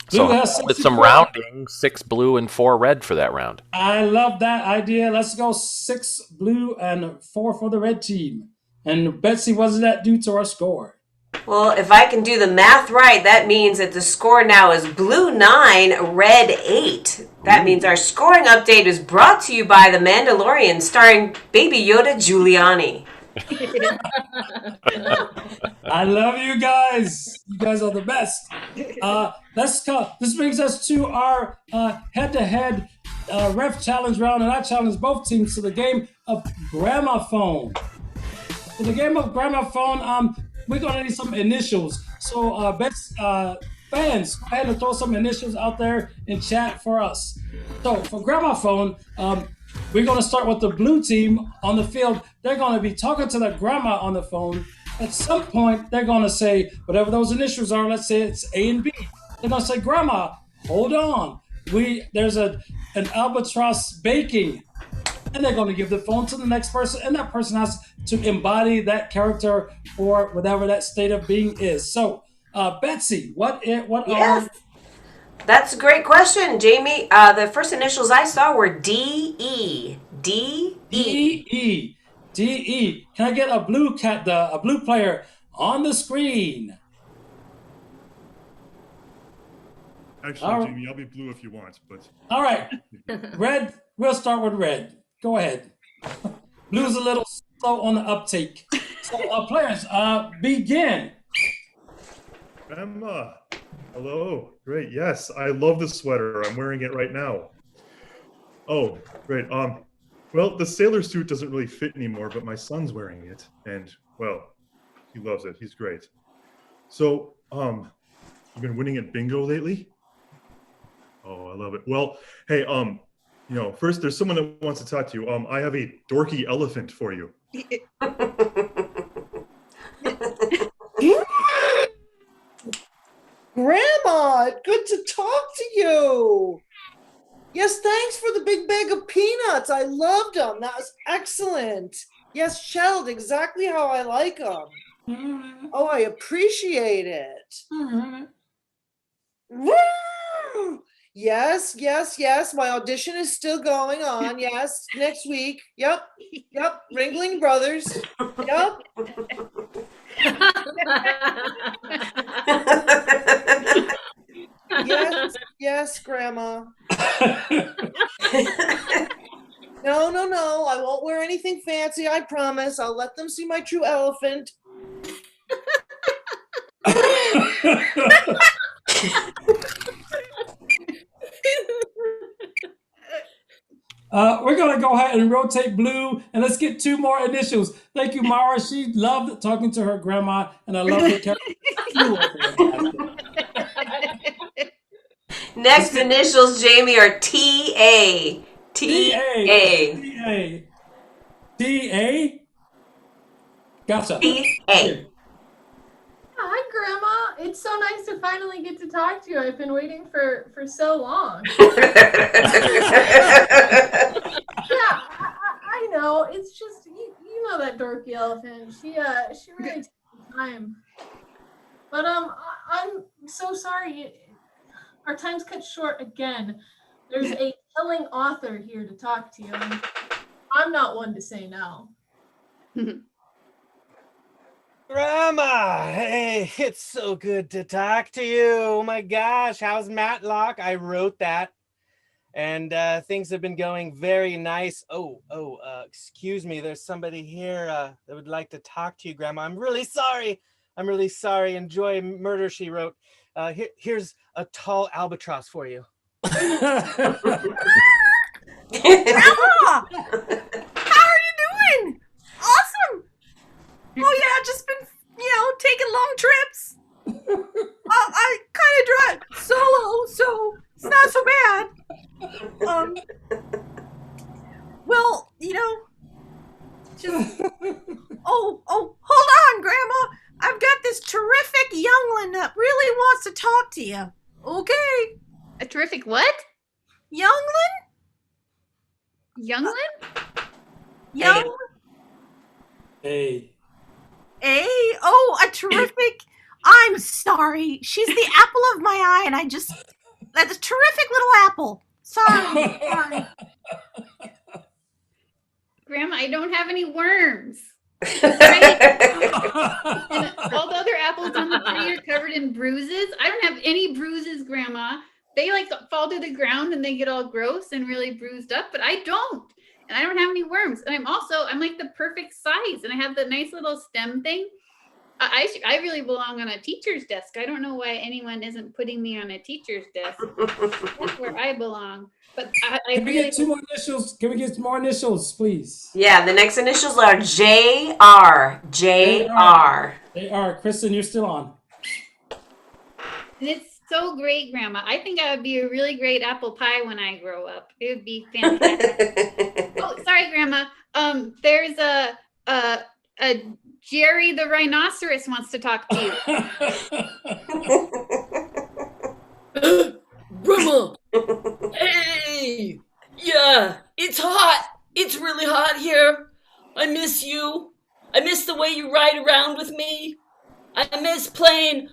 Speaker 3: Blue
Speaker 5: So
Speaker 3: has
Speaker 5: with some
Speaker 3: 64.
Speaker 5: rounding, 6 blue and 4 red for that round.
Speaker 3: I love that idea. Let's go 6 blue and 4 for the red team. And Betsy, what does that do to our score?
Speaker 2: Well, if I can do the math right, that means that the score now is blue 9, red 8. That means our scoring update is brought to you by The Mandalorian, starring Baby Yoda Giuliani.
Speaker 3: I love you guys. You guys are the best. Let's go. This brings us to our head-to-head ref challenge round, and I challenge both teams to the game of Gramophone. For the game of Gramophone, we're gonna need some initials. So, fans, go ahead and throw some initials out there in chat for us. So, for Gramophone, we're gonna start with the blue team on the field. They're gonna be talking to their grandma on the phone. At some point, they're gonna say whatever those initials are. Let's say it's A and B. They're gonna say, "Grandma, hold on. There's an albatross baking." And they're going to give the phone to the next person, and that person has to embody that character or whatever that state of being is. So, Betsy, what
Speaker 2: Yes. That's a great question, Jamie. The first initials I saw were D-E. D-E.
Speaker 3: D-E. Can I get a blue player on the screen?
Speaker 9: Actually,
Speaker 3: All right.
Speaker 9: Jamie, I'll be blue if you want, but
Speaker 3: All right. Red, we'll start with red. Go ahead. Blue's a little slow on the uptake. So, players, begin.
Speaker 9: Grandma, hello. Great. Yes, I love the sweater. I'm wearing it right now. Oh, great. Well, the sailor suit doesn't really fit anymore, but my son's wearing it, and well, he loves it. He's great. So, you've been winning at bingo lately? Oh, I love it. Well, hey, first there's someone that wants to talk to you. I have a dorky elephant for you.
Speaker 10: Grandma, good to talk to you. Yes, thanks for the big bag of peanuts. I loved them. That was excellent. Yes, shelled exactly how I like them. Oh, I appreciate it. Woo! Yes. My audition is still going on. Yes, next week. Yep. Ringling Brothers. Yep. Yes, Grandma. No. I won't wear anything fancy, I promise. I'll let them see my true elephant.
Speaker 3: We're going to go ahead and rotate blue, and let's get 2 more initials. Thank you, Mara. She loved talking to her grandma, and I love her character.
Speaker 2: Next initials, Jamie, are T-A. T-A.
Speaker 3: T-A. T-A? Gotcha.
Speaker 2: T-A.
Speaker 6: Hi, Grandma. It's so nice to finally get to talk to you. I've been waiting for so long. Yeah, I know. It's just you know that dorky elephant. She really takes time. But I'm so sorry. Our time's cut short again. There's a killing author here to talk to you. And I'm not one to say no.
Speaker 7: Grandma, hey, it's so good to talk to you. Oh my gosh, how's Matlock? I wrote that. And things have been going very nice. Excuse me, there's somebody here that would like to talk to you, Grandma. I'm really sorry. Enjoy Murder, She Wrote. Here's a tall albatross for you.
Speaker 11: Grandma! How are you doing? Awesome! Oh yeah, just been, taking long trips. I kind of drive solo, so it's not so bad. Well, just hold on, Grandma. I've got this terrific youngling that really wants to talk to you. Okay.
Speaker 4: A terrific what?
Speaker 11: Youngling?
Speaker 4: Youngling?
Speaker 11: Young.
Speaker 3: Hey.
Speaker 11: Oh, a terrific. I'm sorry. She's the apple of my eye, and that's a terrific little apple. Sorry.
Speaker 4: Grandma, I don't have any worms. Right? And all the other apples on the tree are covered in bruises. I don't have any bruises, Grandma. They fall to the ground and they get all gross and really bruised up, but I don't. And I don't have any worms. And I'm like the perfect size. And I have the nice little stem thing. I really belong on a teacher's desk. I don't know why anyone isn't putting me on a teacher's desk. That's where I belong. But
Speaker 3: Can we get two more initials? Can we get more initials, please?
Speaker 2: Yeah, the next initials are JR. JR.
Speaker 3: Kristen, you're still on.
Speaker 4: And it's so great, Grandma. I think I would be a really great apple pie when I grow up. It would be fantastic. Oh, sorry, Grandma. There's a Jerry the rhinoceros wants to talk to
Speaker 12: you. Grandma. Hey. Yeah, it's hot. It's really hot here. I miss you. I miss the way you ride around with me. I miss playing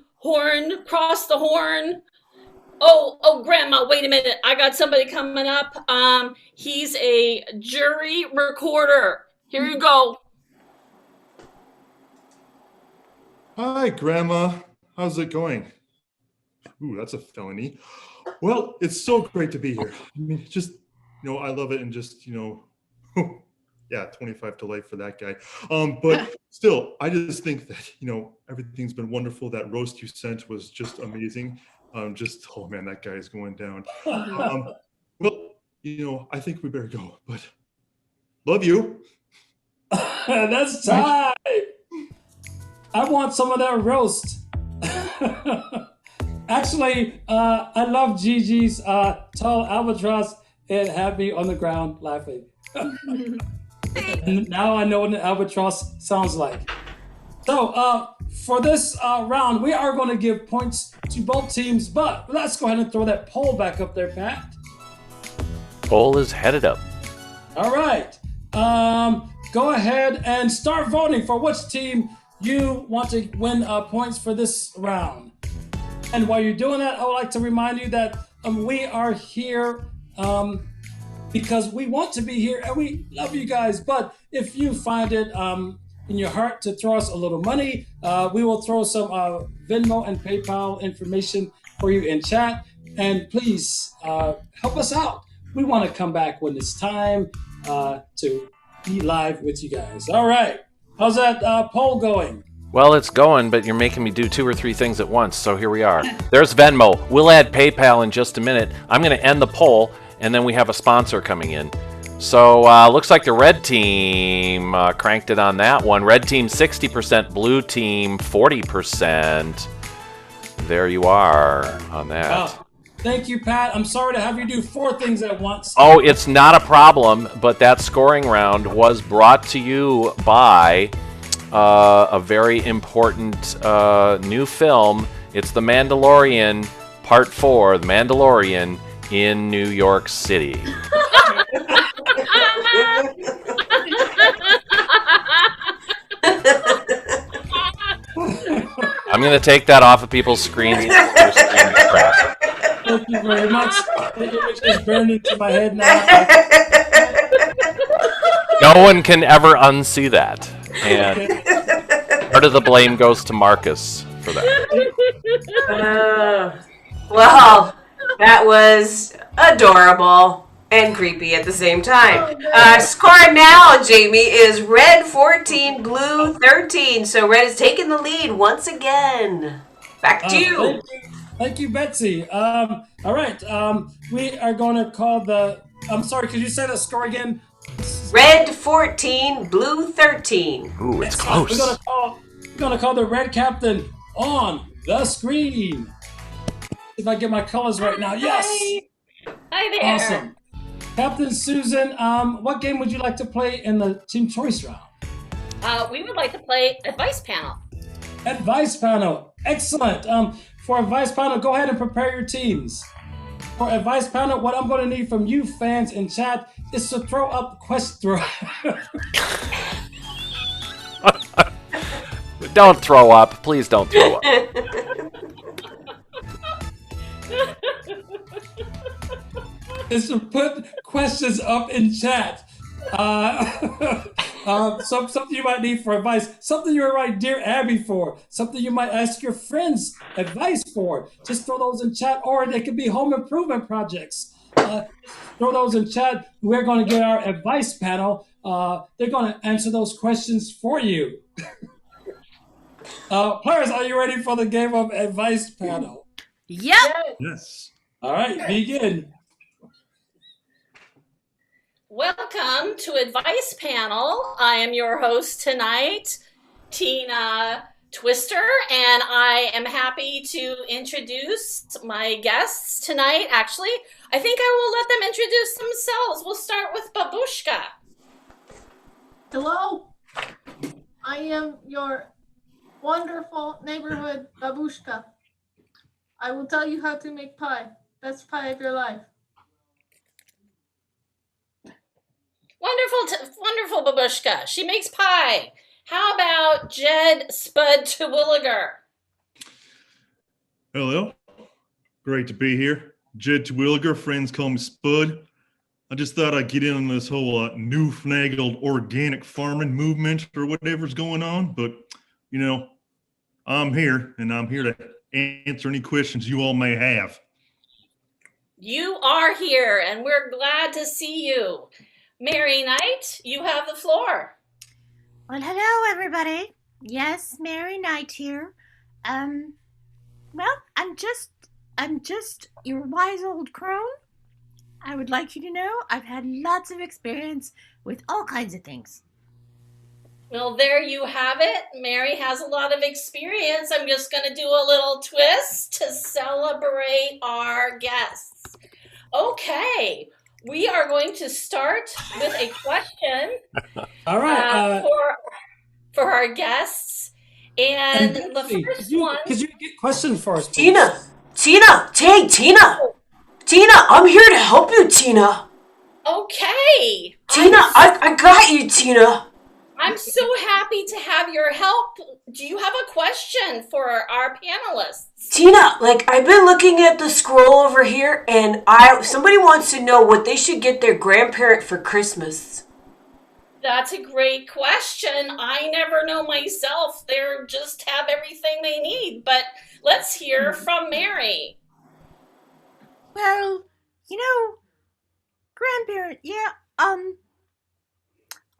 Speaker 12: cross the horn. Oh, Grandma, wait a minute. I got somebody coming up. He's a jury recorder. Here you go.
Speaker 9: Hi, Grandma. How's it going? Ooh, that's a felony. Well, it's so great to be here. I mean, just, I love it, and just, yeah, 25 to life for that guy. But still, I just think that, everything's been wonderful. That roast you sent was just amazing. Oh man, that guy is going down. Well, I think we better go, but love you.
Speaker 3: That's time. I want some of that roast. Actually, I love Gigi's tall albatross. It had me on the ground laughing. And now I know what an albatross sounds like. So for this round, we are going to give points to both teams, but let's go ahead and throw that poll back up there, Pat.
Speaker 5: Poll is headed up.
Speaker 3: All right. Go ahead and start voting for which team you want to win points for this round. And while you're doing that, I would like to remind you that we are here because we want to be here and we love you guys. But if you find it in your heart to throw us a little money, we will throw some Venmo and PayPal information for you in chat. And please help us out. We want to come back when it's time to be live with you guys. All right. How's that poll going?
Speaker 5: Well, it's going, but you're making me do 2 or 3 things at once, so here we are. There's Venmo. We'll add PayPal in just a minute. I'm going to end the poll, and then we have a sponsor coming in. So looks like the red team cranked it on that one. Red team 60%, blue team 40%. There you are on that.
Speaker 3: Wow. Thank you, Pat. I'm sorry to have you do 4 things at once.
Speaker 5: Oh, it's not a problem, but that scoring round was brought to you by a very important new film. It's The Mandalorian Part 4, The Mandalorian in New York City. I'm going to take that off of people's screens.
Speaker 3: Thank you very much. The image is burned into my head now.
Speaker 5: No one can ever unsee that. And part of the blame goes to Marcus for that.
Speaker 2: Well, that was adorable and creepy at the same time. Score now, Jamie, is red 14, blue 13. So red is taking the lead once again. Back to you.
Speaker 3: Thank you, Betsy. All right. We are going to call the... I'm sorry, could you say the score again?
Speaker 2: Red 14, blue 13.
Speaker 5: Ooh, it's close.
Speaker 3: We're gonna call the red captain on the screen. If I get my colors right now. Yes.
Speaker 8: Hi there.
Speaker 3: Awesome. Captain Susan, what game would you like to play in the team choice round?
Speaker 8: We would like to play Advice Panel.
Speaker 3: Advice panel. Excellent. For advice panel, go ahead and prepare your teams. For advice panel, what I'm going to need from you fans in chat is to throw up questions.
Speaker 5: Don't throw up. Please don't throw up.
Speaker 3: Is to put questions up in chat. Something you might need for advice. Something you write Dear Abby for. Something you might ask your friends advice for. Just throw those in chat. Or they could be home improvement projects. Throw those in chat. We're going to get our advice panel. They're going to answer those questions for you. Players, are you ready for the game of advice panel?
Speaker 11: Yep.
Speaker 9: Yes.
Speaker 3: All right, begin.
Speaker 8: Welcome to Advice Panel. I am your host tonight, Tina Twister, and I am happy to introduce my guests tonight. Actually, I think I will let them introduce themselves. We'll start with Babushka.
Speaker 6: Hello. I am your wonderful neighborhood Babushka. I will tell you how to make pie. Best pie of your life.
Speaker 8: Wonderful Babushka. She makes pie. How about Jed Spud Terwilliger?
Speaker 9: Hello. Great to be here. Jed Terwilliger. Friends call me Spud. I just thought I'd get in on this whole new-fangled organic farming movement or whatever's going on. But, you know, I'm here, and I'm here to answer any questions you all may have.
Speaker 8: You are here, and we're glad to see you. Mary Knight, you have the floor.
Speaker 13: Well, hello, everybody. Yes, Mary Knight here. Well, I'm just your wise old crone. I would like you to know I've had lots of experience with all kinds of things.
Speaker 8: Well, there you have it. Mary has a lot of experience. I'm just going to do a little twist to celebrate our guests. Okay, we are going to start with a question.
Speaker 3: All right.
Speaker 8: For our guests. And the first one...
Speaker 3: Could you get questions for us, please?
Speaker 2: Hey, Tina, I'm here to help you, Tina.
Speaker 8: Okay.
Speaker 2: Tina, I got you, Tina.
Speaker 8: I'm so happy to have your help. Do you have a question for our panelists?
Speaker 2: Tina, I've been looking at the scroll over here, and somebody wants to know what they should get their grandparent for Christmas.
Speaker 8: That's a great question. I never know myself. They just have everything they need. But let's hear from Mary.
Speaker 13: Well, grandparent,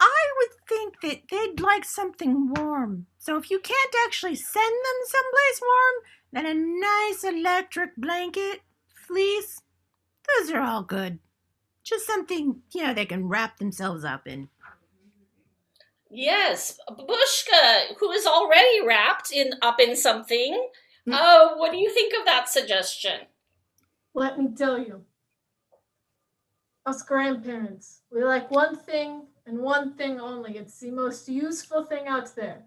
Speaker 13: I would think that they'd like something warm. So if you can't actually send them someplace warm, then a nice electric blanket, fleece, those are all good. Just something, they can wrap themselves up in.
Speaker 8: Yes, Babushka, who is already wrapped up in something. What do you think of that suggestion?
Speaker 6: Let me tell you. Us grandparents, we like one thing and one thing only. It's the most useful thing out there.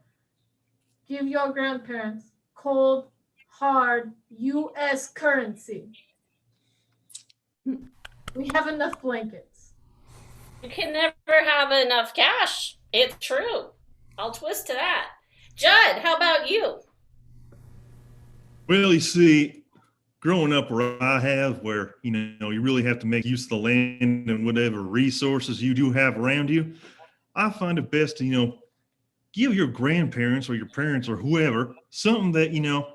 Speaker 6: Give your grandparents cold, hard U.S. currency. We have enough blankets.
Speaker 8: You can never have enough cash. It's true. I'll twist to that. Judd, how about you?
Speaker 9: Well, you see, growing up where I have, where you really have to make use of the land and whatever resources you do have around you, I find it best to give your grandparents or your parents or whoever something that you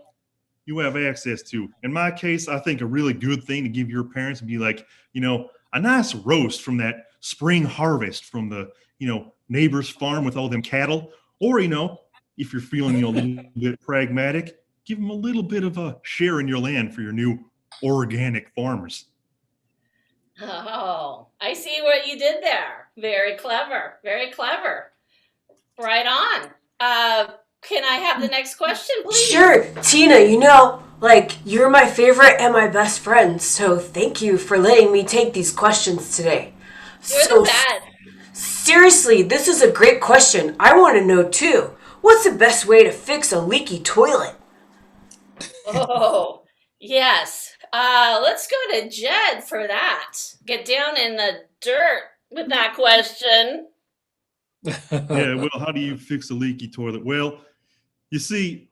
Speaker 9: have access to. In my case, I think a really good thing to give your parents would be like a nice roast from that spring harvest from the neighbor's farm with all them cattle, or if you're feeling a little bit pragmatic, give them a little bit of a share in your land for your new organic farmers.
Speaker 8: Oh, I see what you did there. Very clever. Very clever. Right on. Can I have the next question, please?
Speaker 2: Sure, Tina, you're my favorite and my best friend, so thank you for letting me take these questions today.
Speaker 8: You're the best.
Speaker 2: Seriously, this is a great question. I want to know too. What's the best way to fix a leaky toilet?
Speaker 8: Oh, yes. Let's go to Jed for that. Get down in the dirt with that question.
Speaker 9: Yeah, well, how do you fix a leaky toilet? Well, you see,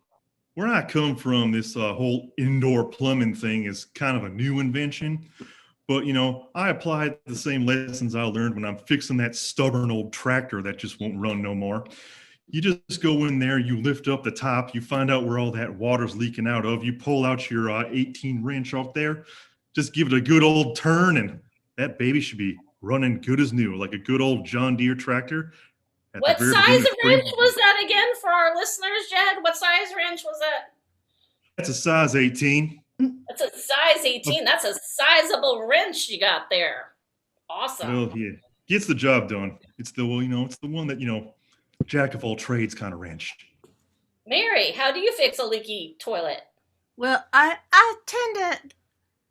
Speaker 9: where I come from, this whole indoor plumbing thing is kind of a new invention. But, I applied the same lessons I learned when I'm fixing that stubborn old tractor that just won't run no more. You just go in there, you lift up the top, you find out where all that water's leaking out of, you pull out your 18 wrench off there, just give it a good old turn, and that baby should be running good as new, like a good old John Deere tractor.
Speaker 8: What size of wrench was that again for our listeners, Jed? What size wrench was that?
Speaker 9: That's a size 18.
Speaker 8: That's a size 18. That's a sizable wrench you got there. Awesome.
Speaker 9: Well, yeah, gets the job done. It's the it's the one that jack of all trades kind of wrench.
Speaker 8: Mary, how do you fix a leaky toilet?
Speaker 13: Well, I tend to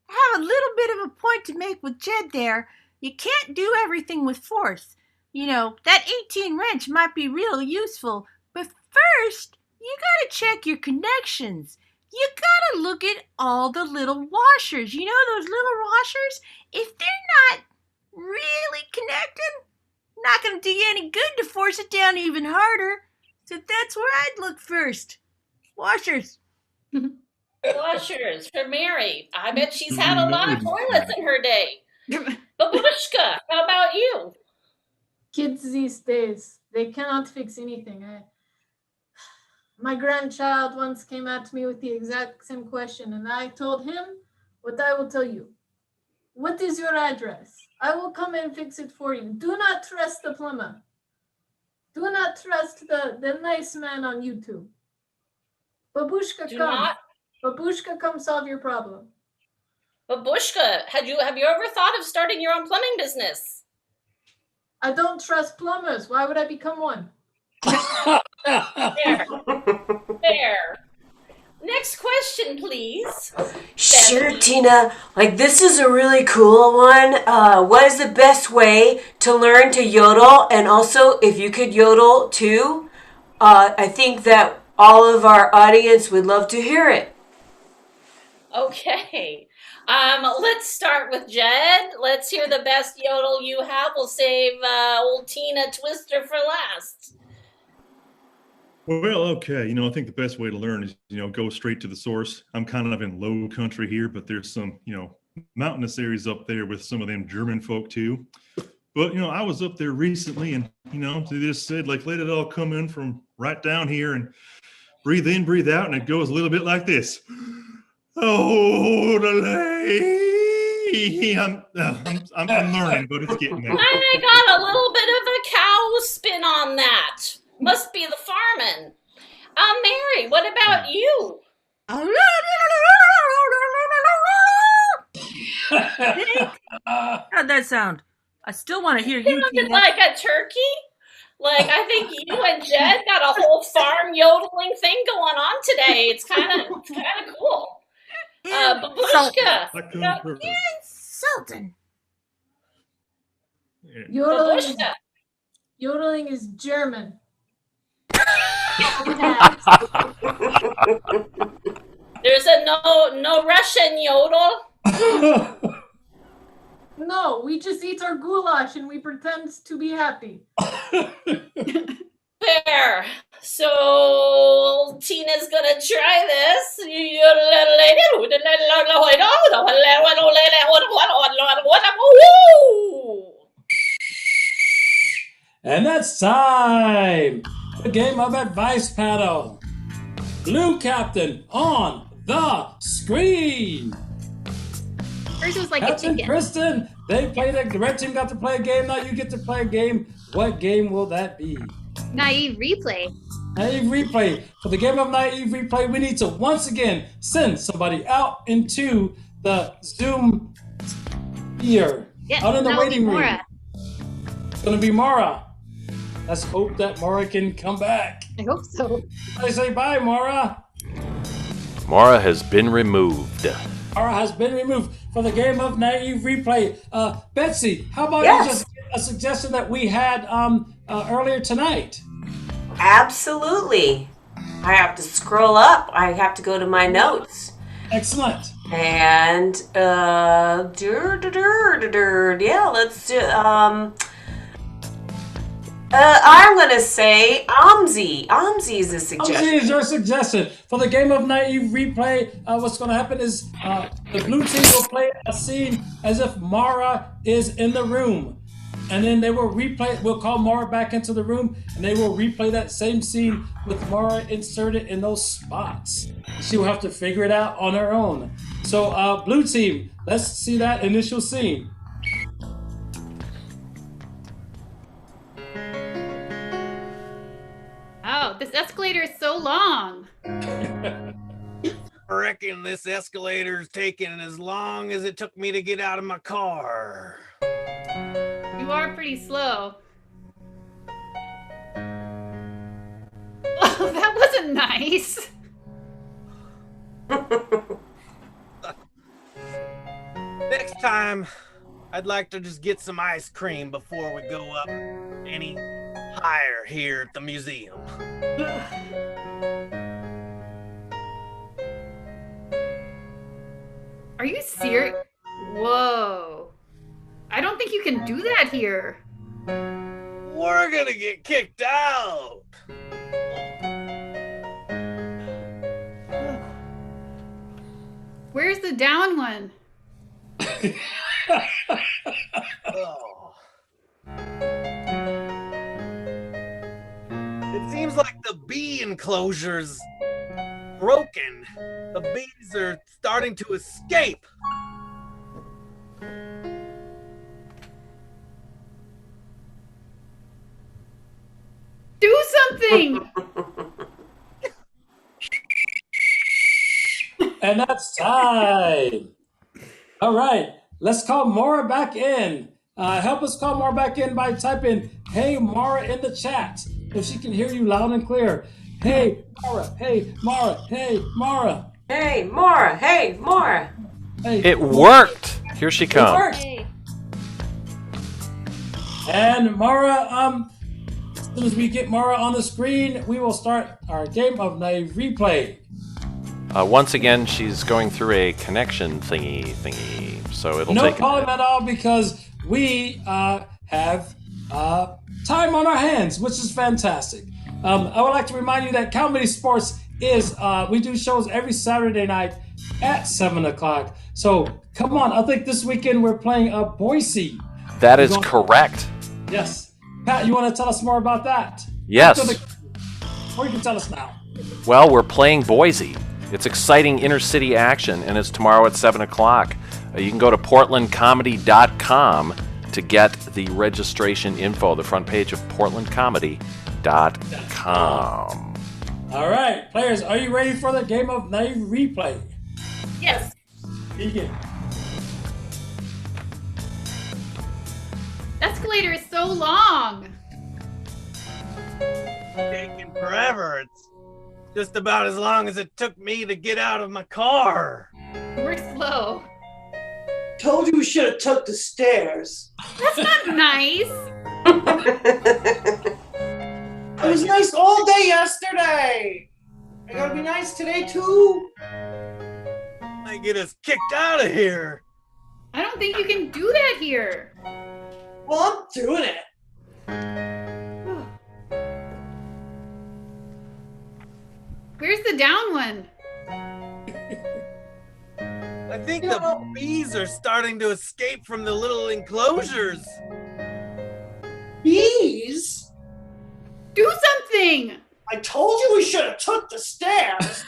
Speaker 13: have a little bit of a point to make with Jed there. You can't do everything with force. That 18 wrench might be real useful, but first, you gotta check your connections. You gotta look at all the little washers. Those little washers? If they're not really connected, not gonna do you any good to force it down even harder. So that's where I'd look first. Washers.
Speaker 8: Washers for Mary. I bet she's had a lot of toilets in her day. Babushka, how about you?
Speaker 6: Kids these days, they cannot fix anything. My grandchild once came at me with the exact same question, and I told him what I will tell you. What is your address? I will come and fix it for you. Do not trust the plumber. Do not trust the nice man on YouTube. Babushka, come. Babushka, come solve your problem.
Speaker 8: Babushka, have you ever thought of starting your own plumbing business?
Speaker 6: I don't trust plumbers. Why would I become one?
Speaker 8: Fair. Fair. Next question, please.
Speaker 2: Sure, Tina. This is a really cool one. What is the best way to learn to yodel? And also, if you could yodel too, I think that all of our audience would love to hear it.
Speaker 8: Okay. Let's start with Jed. Let's hear the best yodel you have. We'll save old Tina Twister for last.
Speaker 9: Well, okay. I think the best way to learn is, go straight to the source. I'm kind of in low country here, but there's some, mountainous areas up there with some of them German folk too. But, I was up there recently and, they just said, let it all come in from right down here and breathe in, breathe out. And it goes a little bit like this. Oh, I'm learning, but it's getting there.
Speaker 8: I got a little bit of a cow spin on that. Must be the farming. Mary, what about you?
Speaker 13: How'd that sound? I still want to hear you.
Speaker 8: Sounded like a turkey. I think you and Jed got a whole farm yodeling thing going on today. It's kind of cool. Babushka.
Speaker 13: Insulting.
Speaker 6: Yodeling is German.
Speaker 8: There's a no Russian yodel.
Speaker 6: No, we just eat our goulash and we pretend to be happy.
Speaker 8: Fair. So Tina's gonna try this.
Speaker 3: And that's time. The game of advice panel. Blue captain on the screen.
Speaker 4: Hers was like
Speaker 3: Captain
Speaker 4: a chicken.
Speaker 3: Kristen, the red team got to play a game. Now you get to play a game. What game will that be?
Speaker 4: Naive replay.
Speaker 3: Naive replay. For the game of naive replay, we need to once again send somebody out into the Zoom sphere.
Speaker 4: Yes,
Speaker 3: out in the
Speaker 4: that'll be
Speaker 3: waiting room.
Speaker 4: Mora.
Speaker 3: It's gonna be Mara. Let's hope that Mara can come back.
Speaker 4: I hope so.
Speaker 3: I say bye, Mara.
Speaker 5: Mara has been removed.
Speaker 3: Mara has been removed for the game of naive replay. Betsy, how about
Speaker 2: Yes.
Speaker 3: you just get a suggestion that we had earlier tonight?
Speaker 2: Absolutely. I have to scroll up. I have to go to my notes.
Speaker 3: Excellent.
Speaker 2: And yeah, let's do I'm gonna say Amzi. Amzi is a suggestion.
Speaker 3: Amzi is your suggestion for the game of naive replay. What's going to happen is the blue team will play a scene as if Mara is in the room, and then they will replay. We'll call Mara back into the room, and they will replay that same scene with Mara inserted in those spots. She will have to figure it out on her own. So, blue team, let's see that initial scene.
Speaker 4: Oh, this escalator is so long.
Speaker 7: I reckon this escalator's taking as long as it took me to get out of my car.
Speaker 4: You are pretty slow. Oh, that wasn't nice.
Speaker 7: Next time, I'd like to just get some ice cream before we go up any higher here at the museum.
Speaker 4: Are you serious? Whoa. I don't think you can do that here.
Speaker 7: We're gonna get kicked out.
Speaker 4: Where's the down one?
Speaker 7: Oh. It seems like the bee enclosure's broken. The bees are starting to escape.
Speaker 4: Do something!
Speaker 3: And that's time. All right, let's call Mara back in. Help us call Mara back in by typing "Hey Mara" in the chat if she can hear you loud and clear. Hey Mara, hey Mara, hey Mara.
Speaker 2: Hey Mara, hey Mara.
Speaker 3: Hey.
Speaker 5: It worked. Here she comes.
Speaker 3: It worked.
Speaker 4: Hey.
Speaker 3: And Mara, as soon as we get Mara on the screen, we will start our game of naive replay.
Speaker 5: Once again, she's going through a connection thingy, so it'll
Speaker 3: No
Speaker 5: take.
Speaker 3: problem at all because we have time on our hands, which is fantastic. I would like to remind you that Comedy Sports is, we do shows every Saturday night at 7 o'clock. So come on, I think this weekend we're playing Boise.
Speaker 5: That is correct.
Speaker 3: Yes. Pat, you want to tell us more about that?
Speaker 5: Yes.
Speaker 3: Or you can tell us now.
Speaker 5: Well, we're playing Boise. It's exciting intercity action, and it's tomorrow at 7 o'clock. You can go to portlandcomedy.com to get the registration info, the front page of portlandcomedy.com.
Speaker 3: All right, players, are you ready for the game of naive replay?
Speaker 8: Yes.
Speaker 3: Begin.
Speaker 4: Escalator is so long.
Speaker 7: Taking forever. It's just about as long as it took me to get out of my car.
Speaker 4: We're slow.
Speaker 10: Told you we should have took the stairs.
Speaker 4: That's not nice.
Speaker 10: It was nice all day yesterday. I gotta be nice today too.
Speaker 7: might get us kicked out of here.
Speaker 4: I don't think you can do that here.
Speaker 10: Well, I'm doing it.
Speaker 4: Where's the down one?
Speaker 7: I think the bees are starting to escape from the little enclosures.
Speaker 10: Bees?
Speaker 4: Do something!
Speaker 10: I told you we should have took the stairs.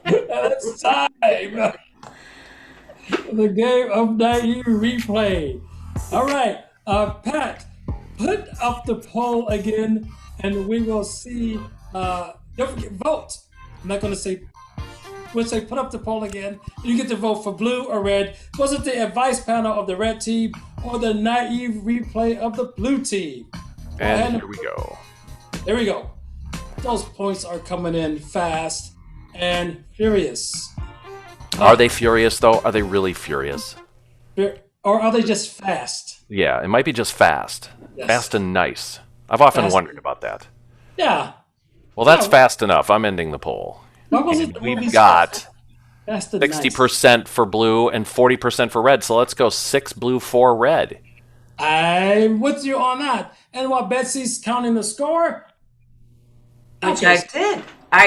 Speaker 3: It's time. The game of naive replay. All right, Pat, put up the poll again, and we will see. Don't forget, vote. I'm not going to say. We'll say put up the poll again. You get to vote for blue or red. Was it the advice panel of the red team or the naive replay of the blue team?
Speaker 5: And here we go.
Speaker 3: There we go. Those points are coming in fast and furious.
Speaker 5: Are they furious, though? Are they really furious?
Speaker 3: Or are they just fast?
Speaker 5: Yeah, it might be just fast.
Speaker 3: Yes.
Speaker 5: Fast and nice. I've often
Speaker 3: Fast.
Speaker 5: wondered about that.
Speaker 3: Yeah.
Speaker 5: Well, that's
Speaker 3: Yeah.
Speaker 5: fast enough. I'm ending the poll.
Speaker 3: What was
Speaker 5: And
Speaker 3: it? The
Speaker 5: we've
Speaker 3: movie's
Speaker 5: got
Speaker 3: Fast and nice.
Speaker 5: 60% for blue and 40% for red. So let's go 6 blue, 4 red.
Speaker 3: I'm with you on that. And while Betsy's counting the score,
Speaker 2: I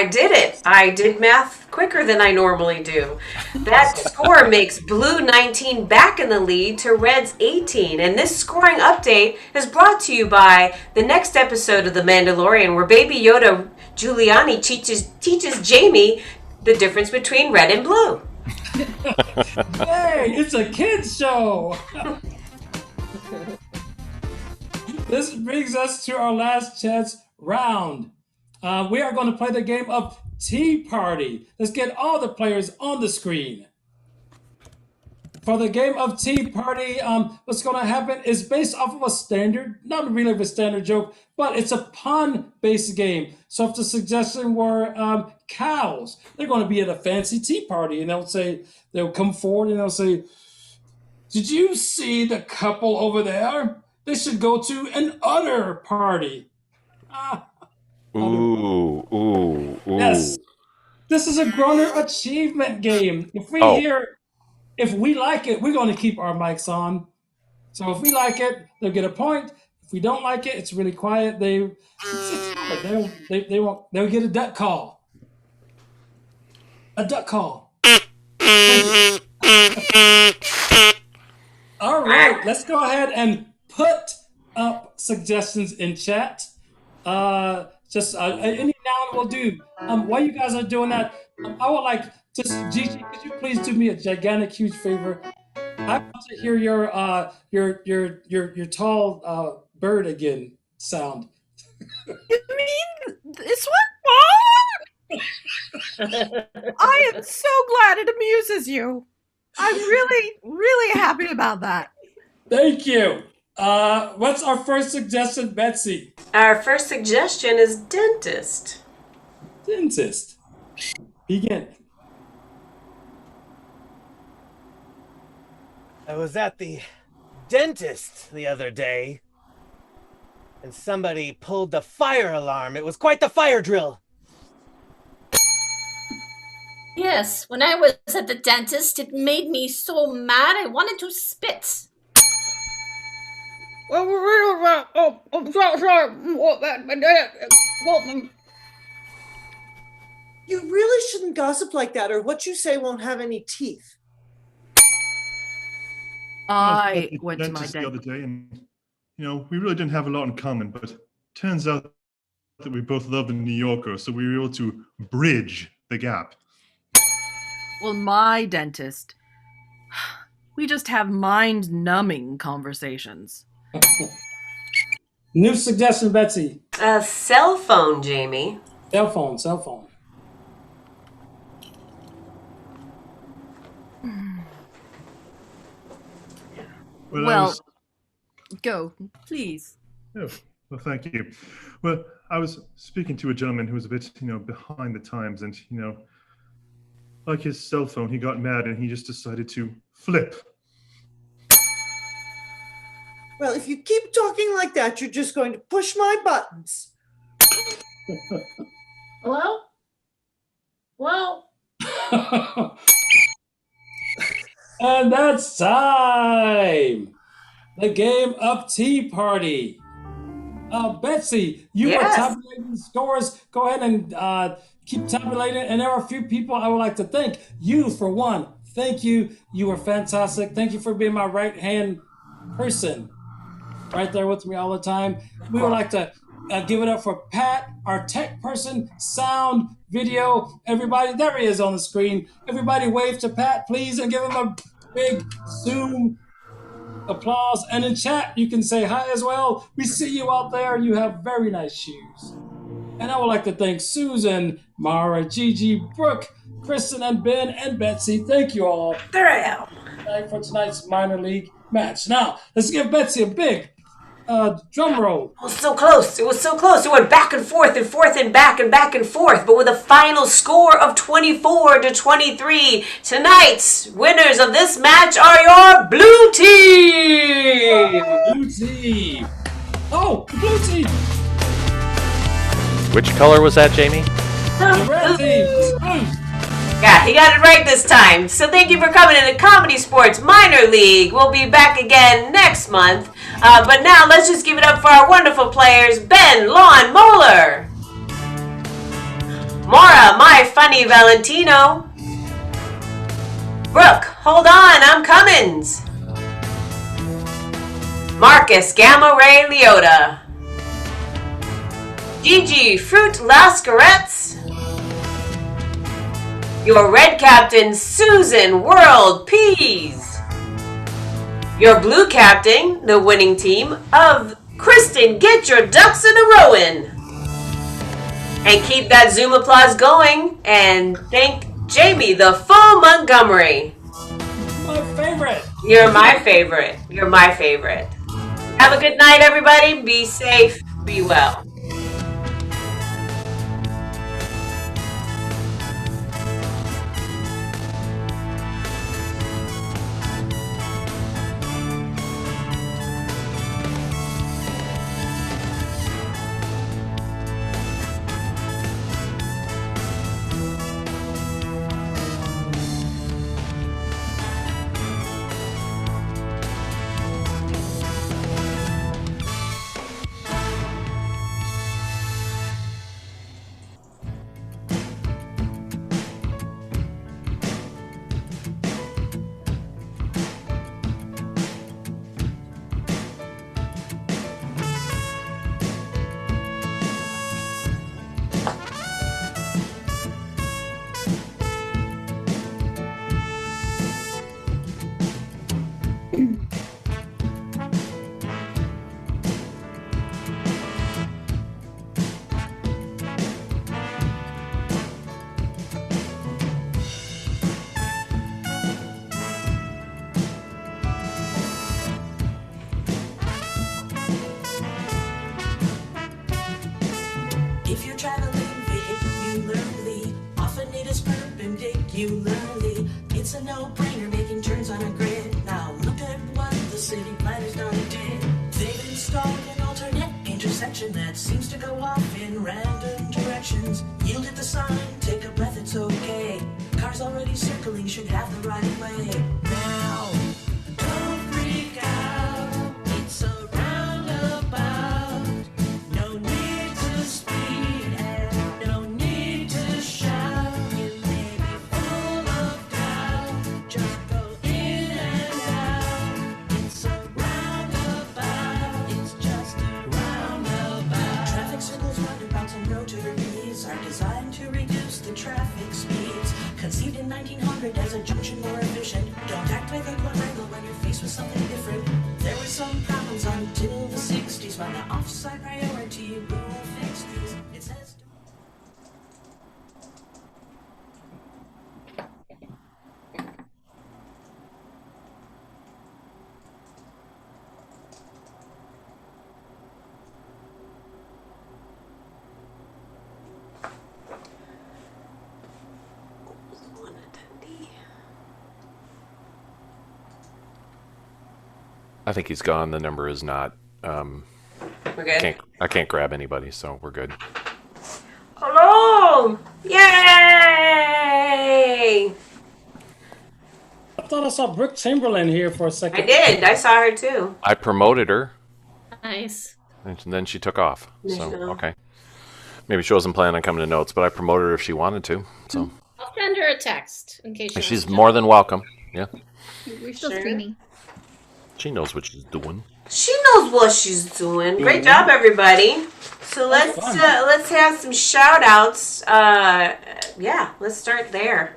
Speaker 2: did it. I did math quicker than I normally do. That score makes blue 19 back in the lead to red's 18. And this scoring update is brought to you by the next episode of The Mandalorian, where Baby Yoda Giuliani teaches Jamie the difference between red and blue.
Speaker 3: hey, it's a kids show. This brings us to our last chance round. We are going to play the game of Tea Party. Let's get all the players on the screen. For the game of Tea Party, what's going to happen is based off of a standard, not really a standard joke, but it's a pun-based game. So if the suggestion were cows, they're going to be at a fancy tea party, and they'll come forward and they'll say, "Did you see the couple over there? They should go to an udder party."
Speaker 5: Ooh.
Speaker 3: Yes. This is a groaner achievement game. If we like it, we're going to keep our mics on. So if we like it, they'll get a point. If we don't like it, it's really quiet. They'll get a duck call. A duck call. All right, let's go ahead and put up suggestions in chat. Any noun will do. While you guys are doing that, I would like Gigi, could you please do me a gigantic, huge favor? I want to hear your tall bird again sound.
Speaker 13: You mean this one? I am so glad it amuses you. I'm really, really happy about that.
Speaker 3: Thank you. What's our first suggestion, Betsy?
Speaker 2: Our first suggestion is dentist.
Speaker 3: Dentist. Begin.
Speaker 7: I was at the dentist the other day, and somebody pulled the fire alarm. It was quite the fire drill.
Speaker 8: Yes, when I was at the dentist, it made me so mad I wanted to spit.
Speaker 10: You really shouldn't gossip like that, or what you say won't have any teeth.
Speaker 11: I
Speaker 9: was
Speaker 11: went to my
Speaker 9: dentist the
Speaker 11: dentist.
Speaker 9: other day, and we really didn't have a lot in common. But turns out that we both loved the New Yorker, so we were able to bridge the gap.
Speaker 11: Well, my dentist. We just have mind-numbing conversations.
Speaker 3: New suggestion, Betsy.
Speaker 2: A cell phone, Jamie.
Speaker 3: Cell phone.
Speaker 11: Well, go, please.
Speaker 9: Oh, well, thank you. Well, I was speaking to a gentleman who was a bit, behind the times, and, like his cell phone, he got mad and he just decided to flip.
Speaker 10: Well, if you keep talking like that, you're just going to push my buttons.
Speaker 6: Hello? Well,
Speaker 3: And that's time. The game of Tea Party. Betsy, you
Speaker 2: Yes.
Speaker 3: are tabulating scores. Go ahead and keep tabulating. And there are a few people I would like to thank. You, for one. Thank you. You were fantastic. Thank you for being my right-hand person. Right there with me all the time. We would like to give it up for Pat, our tech person, sound, video, everybody. There he is on the screen. Everybody wave to Pat, please, and give him a big Zoom applause. And in chat, you can say hi as well. We see you out there. You have very nice shoes. And I would like to thank Susan, Mara, Gigi, Brooke, Kristen, and Ben, and Betsy. Thank you all.
Speaker 2: There I am.
Speaker 3: For tonight's minor league match. Now, let's give Betsy a big drum roll.
Speaker 2: It was so close. It was so close. It went back and forth and forth and back and forth. But with a final score of 24-23, tonight's winners of this match are your blue team.
Speaker 3: Blue team. Oh, the blue team.
Speaker 5: Which color was that, Jamie?
Speaker 3: The red team.
Speaker 2: Yeah, he got it right this time. So thank you for coming to the Comedy Sports Minor League. We'll be back again next month. But now let's just give it up for our wonderful players, Ben, Lon, Moeller, Mara, my funny Valentino, Brooke, hold on, I'm Cummins, Marcus, Gamma Ray Leota, Gigi, Fruit Lascarettes, your red captain, Susan World Peas, your blue captain, the winning team of Kristen, get your ducks in a rowing. And keep that Zoom applause going. And thank Jamie, the full Montgomery.
Speaker 3: My favorite.
Speaker 2: You're my favorite. You're my favorite. Have a good night, everybody. Be safe. Be well.
Speaker 14: If you're traveling vehicularly, often it is perpendicularly. It's a no-brainer making turns on a grid. Now look at what the city planners done did. They've installed an alternate intersection that seems to go off in random directions. Yield at the sign, take a breath, it's okay. Cars already circling should have the right of way. Now, don't freak out, it's a roundabout. No need to speed and no need to shout. You may be full of doubt, just go in and out. It's a roundabout, it's just a roundabout. Traffic signals, roundabouts, and rotaries are designed to reduce the traffic speeds. Conceived in 1900 as a junction more efficient. Don't act like a quadrangle when you're faced with something different. There were some problems until the 60s when the offside priority rule fixed these. It says
Speaker 5: I think he's gone. The number is not.
Speaker 2: We're good.
Speaker 5: I can't grab anybody, so we're good.
Speaker 2: Hello. go! Yay!
Speaker 3: I thought I saw Brooke Chamberlain here for a second.
Speaker 2: I did. I saw her too.
Speaker 5: I promoted her,
Speaker 8: Nice.
Speaker 5: and then she took off.
Speaker 2: There
Speaker 5: So
Speaker 2: you go.
Speaker 5: okay, maybe she wasn't planning on coming to Notes, but I promoted her if she wanted to. So
Speaker 8: I'll send her a text in case she
Speaker 5: she's
Speaker 8: wants to
Speaker 5: more than welcome. Yeah,
Speaker 4: We're still
Speaker 2: Sure.
Speaker 4: streaming.
Speaker 5: she knows what she's doing.
Speaker 2: She knows what she's doing. Great job, everybody. So let's have some shout outs. Yeah, let's start there.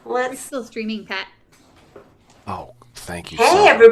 Speaker 4: We're
Speaker 2: Let's.
Speaker 4: still streaming, Pat.
Speaker 5: Oh, thank you.
Speaker 2: Hey,
Speaker 5: so
Speaker 2: everybody.